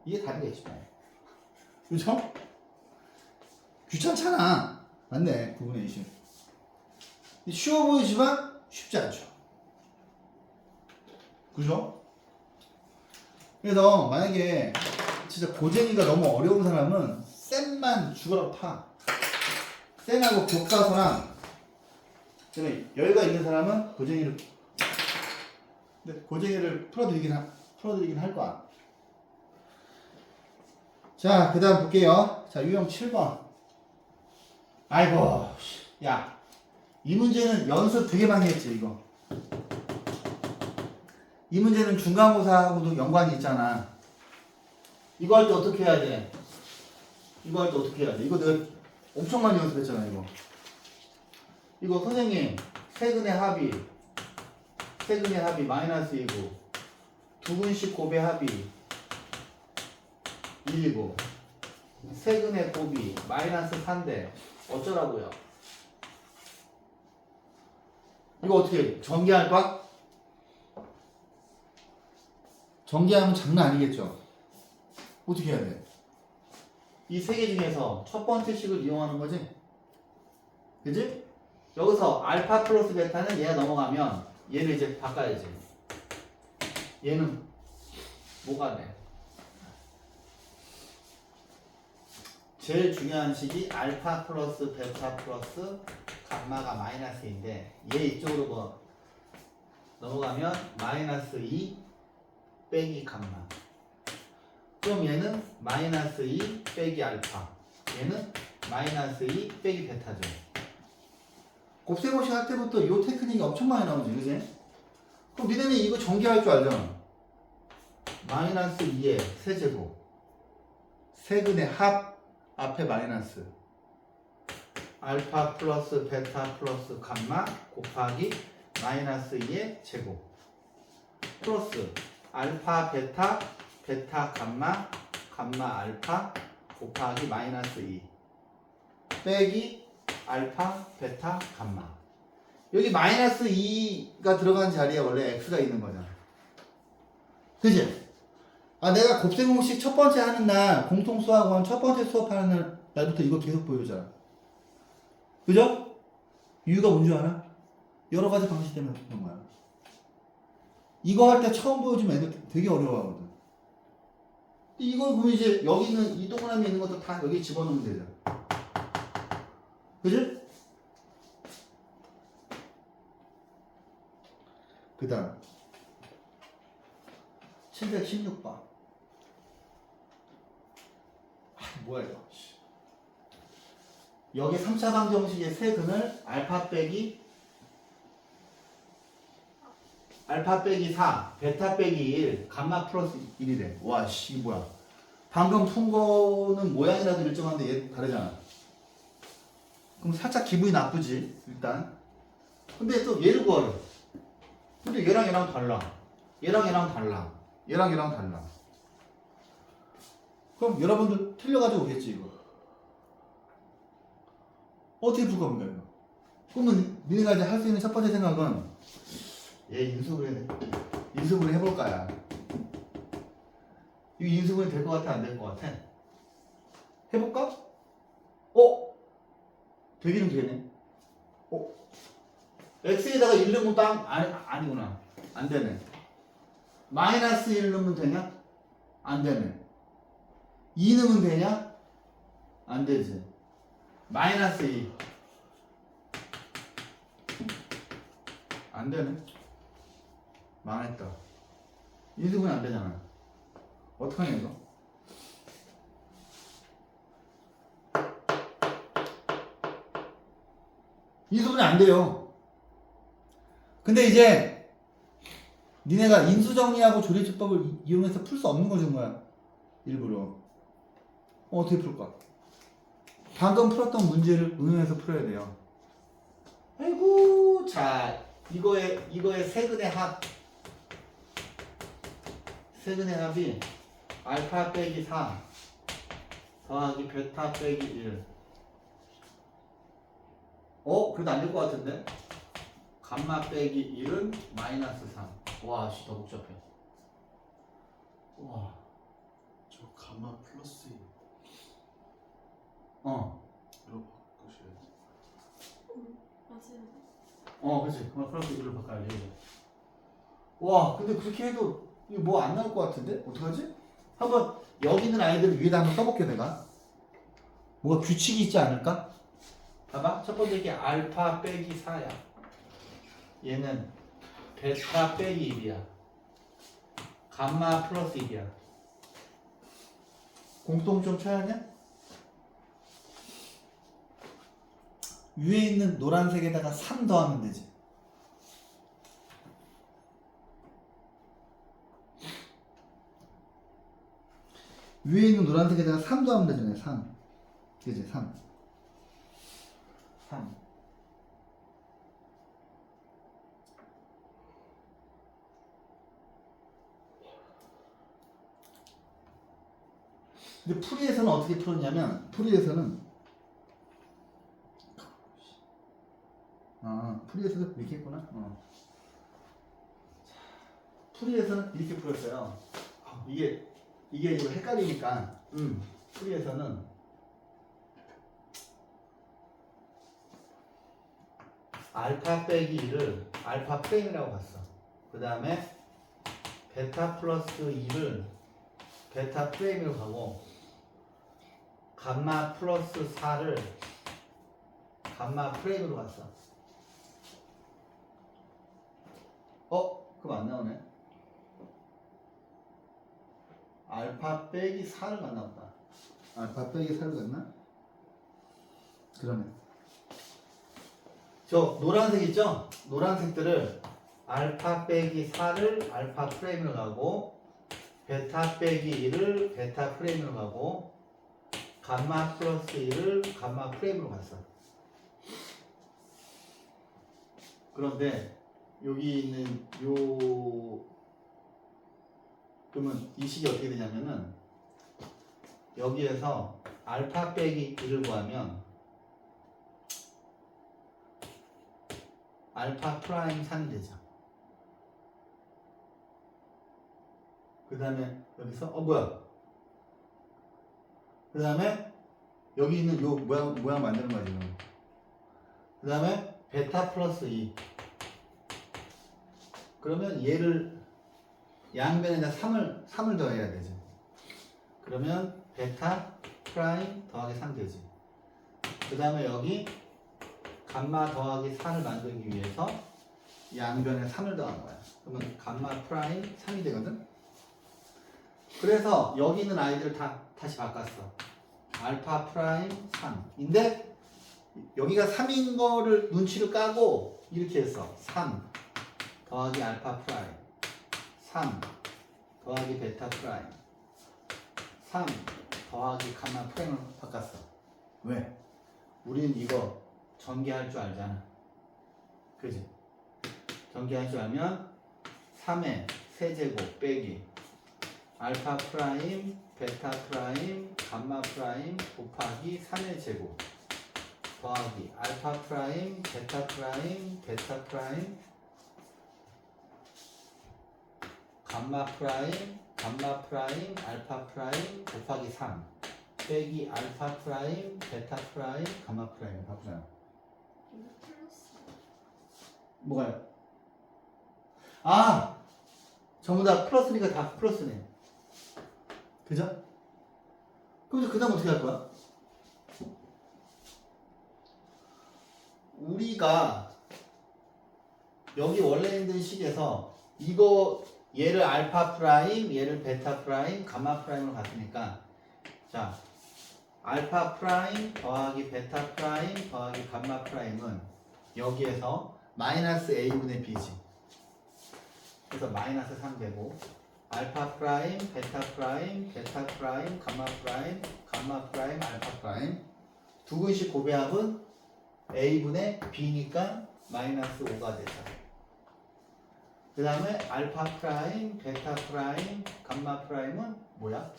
이게 답이겠지 뭐. 그죠? 귀찮잖아. 맞네. 9분의 20. 쉬워 보이지만 쉽지 않죠. 그죠? 그래서 만약에 진짜 고쟁이가 너무 어려운 사람은 쌤만 죽어라 파. 쌤하고 교과서랑 그다음에 여유가 있는 사람은 고쟁이를 근데 고쟁이를 풀어드리긴 할 거야. 자, 그 다음 볼게요. 자, 유형 7번. 아이고, 야, 이 문제는 연습 되게 많이 했지, 이거. 이 문제는 중간고사하고도 연관이 있잖아. 이거 할 때 어떻게 해야 돼? 이거 할 때 어떻게 해야 돼? 이거 내가 엄청 많이 연습했잖아, 이거. 이거 선생님, 세근의 합이 마이너스 2고, 두근씩 곱의 합이 1이고, 세근의 곱이 마이너스 4인데, 어쩌라고요? 이거 어떻게 해? 전개할 거야? 전개하면 장난 아니겠죠? 어떻게 해야 돼? 이 세 개 중에서 첫 번째 식을 이용하는 거지? 그지? 여기서 알파 플러스 베타는 얘가 넘어가면 얘를 이제 바꿔야지. 얘는 뭐가 돼? 제일 중요한 식이 알파 플러스 베타 플러스 감마가 마이너스인데 얘 이쪽으로 뭐 넘어가면 마이너스 2 빼기 감마. 그럼 얘는 마이너스 2 빼기 알파. 얘는 마이너스 2 빼기 베타죠. 곱셈공식 할 때부터 이 테크닉이 엄청 많이 나오지, 그지? 그럼 니네는 이거 전개할 줄 알잖아. 마이너스 2의 세제곱. 세근의 합 앞에 마이너스. 알파 플러스 베타 플러스 감마 곱하기 마이너스 2의 제곱. 플러스 알파 베타 베타 감마 감마 알파 곱하기 마이너스 2 빼기 알파 베타 감마. 여기 마이너스 2가 들어간 자리에 원래 x가 있는 거잖아. 그지? 아, 내가 곱셈공식 첫 번째 하는 날 공통 수학원 첫 번째 수업하는 날부터 이거 계속 보여주잖아. 그죠? 이유가 뭔지 알아? 여러 가지 방식 때문에 그런 거야. 이거 할 때 처음 보여주면 애들 되게 어려워하거든. 이거 보면 이제 여기 있는 이 동그라미 있는 것도 다 여기 집어넣으면 되잖아. 그지? 그 다음 716번. 뭐야 이거. 여기 3차 방정식의 세근을 알파 빼기 4, 베타 빼기 1, 감마 플러스 1이래. 와, 씨, 이게 뭐야. 방금 푼 거는 모양이라도 일정한데 얘 다르잖아. 그럼 살짝 기분이 나쁘지, 일단. 근데 또 얘를 구하래. 근데 얘랑 달라. 얘랑 달라. 얘랑 달라. 그럼 여러분들 틀려가지고 오겠지, 이거. 어떻게 풀 겁니까, 이거? 그러면 니네가 이제 할 수 있는 첫 번째 생각은 얘 인수분해 해볼까야. 이거 인수분해 될 것 같아, 안 될 것 같아? 해볼까? 되기는 되네. x에다가 1 넣으면 땅? 아니구나. 안 되네. 마이너스 1 넣으면 되냐? 안 되네. 2 넣으면 되냐? 안 되지. 마이너스 2. 안 되네. 망했다. 인수분해 안 되잖아. 어떡하냐, 이거? 인수분해 안 돼요. 근데 이제 니네가 인수정리하고 조리집법을 이용해서 풀 수 없는 거 준 거야. 일부러. 어떻게 풀까? 방금 풀었던 문제를 응용해서 풀어야 돼요. 아이고, 자, 이거의 세근의 합. 세근의 합이 알파 빼기 4 더하기 베타 빼기 1. 그래도 안 될 것 같은데? 감마 빼기 1은 마이너스 3. 와, 씨, 더 복잡해. 와. 저 가마 플러스 2 어. 이로 바꾸셔야 돼. 맞아요. 그치. 감마 플러스 1을 바꿔야지. 와, 근데 그렇게 해도 이거 뭐 안 나올 것 같은데? 어떡하지? 한번 여기 있는 아이들 위에다 한번 써볼게, 내가. 뭐가 규칙이 있지 않을까? 봐봐. 첫 번째 게 알파 빼기 4야. 얘는 베타 빼기 1이야. 감마 플러스 1이야. 공통점 찾았냐? 위에 있는 노란색에다가 3 더하면 되지. 위에 있는 노란색에다가 3 더하면 되잖아요. 3. 그지? 3. 3. 근데 풀이에서는 어떻게 풀었냐면, 풀이에서는 이렇게 했구나. 풀이에서는 이렇게 풀었어요. 이게 이거 헷갈리니까, 풀이에서는 알파 빼기 1을 알파 프레임이라고 봤어. 그 다음에 베타 플러스 2를 베타 프레임으로 가고, 감마 플러스 4를 감마 프레임으로 갔어. 그럼 안 나오네. 알파 빼기 4를 갔나 보다. 알파 빼기 4를 갔나? 그러네. 저 노란색 있죠? 노란색들을 알파 빼기 4를 알파 프레임으로 가고, 베타 빼기 1을 베타 프레임으로 가고, 감마 플러스 1을 감마 프레임으로 갔어. 그런데 여기 있는 그러면 이 식이 어떻게 되냐면은, 여기에서 알파 빼기 1을 구하면 알파 프라임 3이 되죠. 그 다음에 여기서 뭐야? 그 다음에 여기 있는 요 모양 만드는 거야 지금. 그 다음에 베타 플러스 2. 그러면 얘를 양변에다 3을 더해야 되죠. 그러면 베타 프라임 더하기 3 되지. 그 다음에 여기 감마 더하기 4를 만들기 위해서 양변에 3을 더한 거야. 그러면 감마 프라임 3이 되거든. 그래서 여기 있는 아이들을 다시 바꿨어. 알파 프라임 3인데 여기가 3인 거를 눈치를 까고 이렇게 했어. 3 더하기 알파 프라임 3 더하기 베타 프라임 3 더하기 감마 프라임을 바꿨어. 왜? 우린 이거 전개할 줄 알잖아. 그지? 전개할 줄 알면 3의 세제곱 빼기 알파 프라임 베타 프라임 감마 프라임 곱하기 3의 제곱 더하기 알파 프라임 베타 프라임 감마 프라임 알파 프라임 곱하기 3 빼기 알파 프라임 베타 프라임 감마 프라임 바꾸잖아. 이거 플러스. 뭐가요? 전부 다 플러스니까 다 플러스네. 그죠? 그럼 그 다음 어떻게 할 거야? 우리가 여기 원래 있는 식에서 이거 얘를 알파 프라임, 얘를 베타 프라임, 감마 프라임으로 갔으니까, 자, 알파 프라임 더하기 베타 프라임 더하기 감마 프라임은 여기에서 마이너스 a분의 b지. 그래서 마이너스 3 되고, 알파 프라임, 베타 프라임, 감마 프라임, 알파 프라임 두근식 곱배합은 a분의 b니까 마이너스 5가 되죠. 그 다음에 알파 프라임, 베타 프라임, 감마 프라임은 뭐야?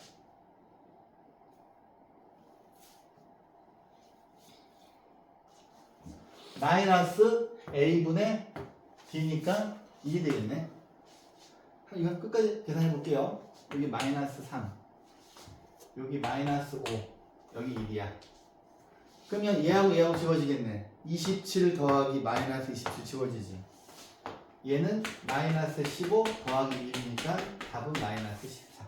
마이너스 a분의 d니까 2이 되겠네. 이거 끝까지 계산해 볼게요. 여기 마이너스 3, 여기 마이너스 5, 여기 1이야. 그러면 얘하고 얘하고 지워지겠네. 27 더하기 마이너스 27 지워지지. 얘는 마이너스 15 더하기 1이니까 답은 마이너스 14.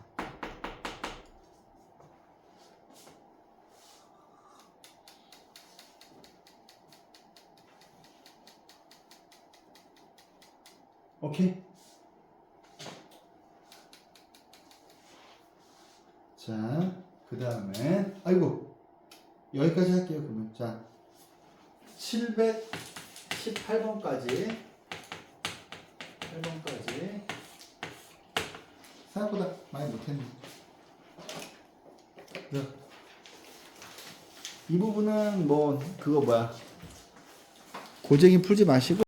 오케이. 자, 그 다음에 아이고 여기까지 할게요. 그러면 자 718번까지 생각보다 많이 못했네. 이 부분은 뭐 그거 뭐야 고쟁이 풀지 마시고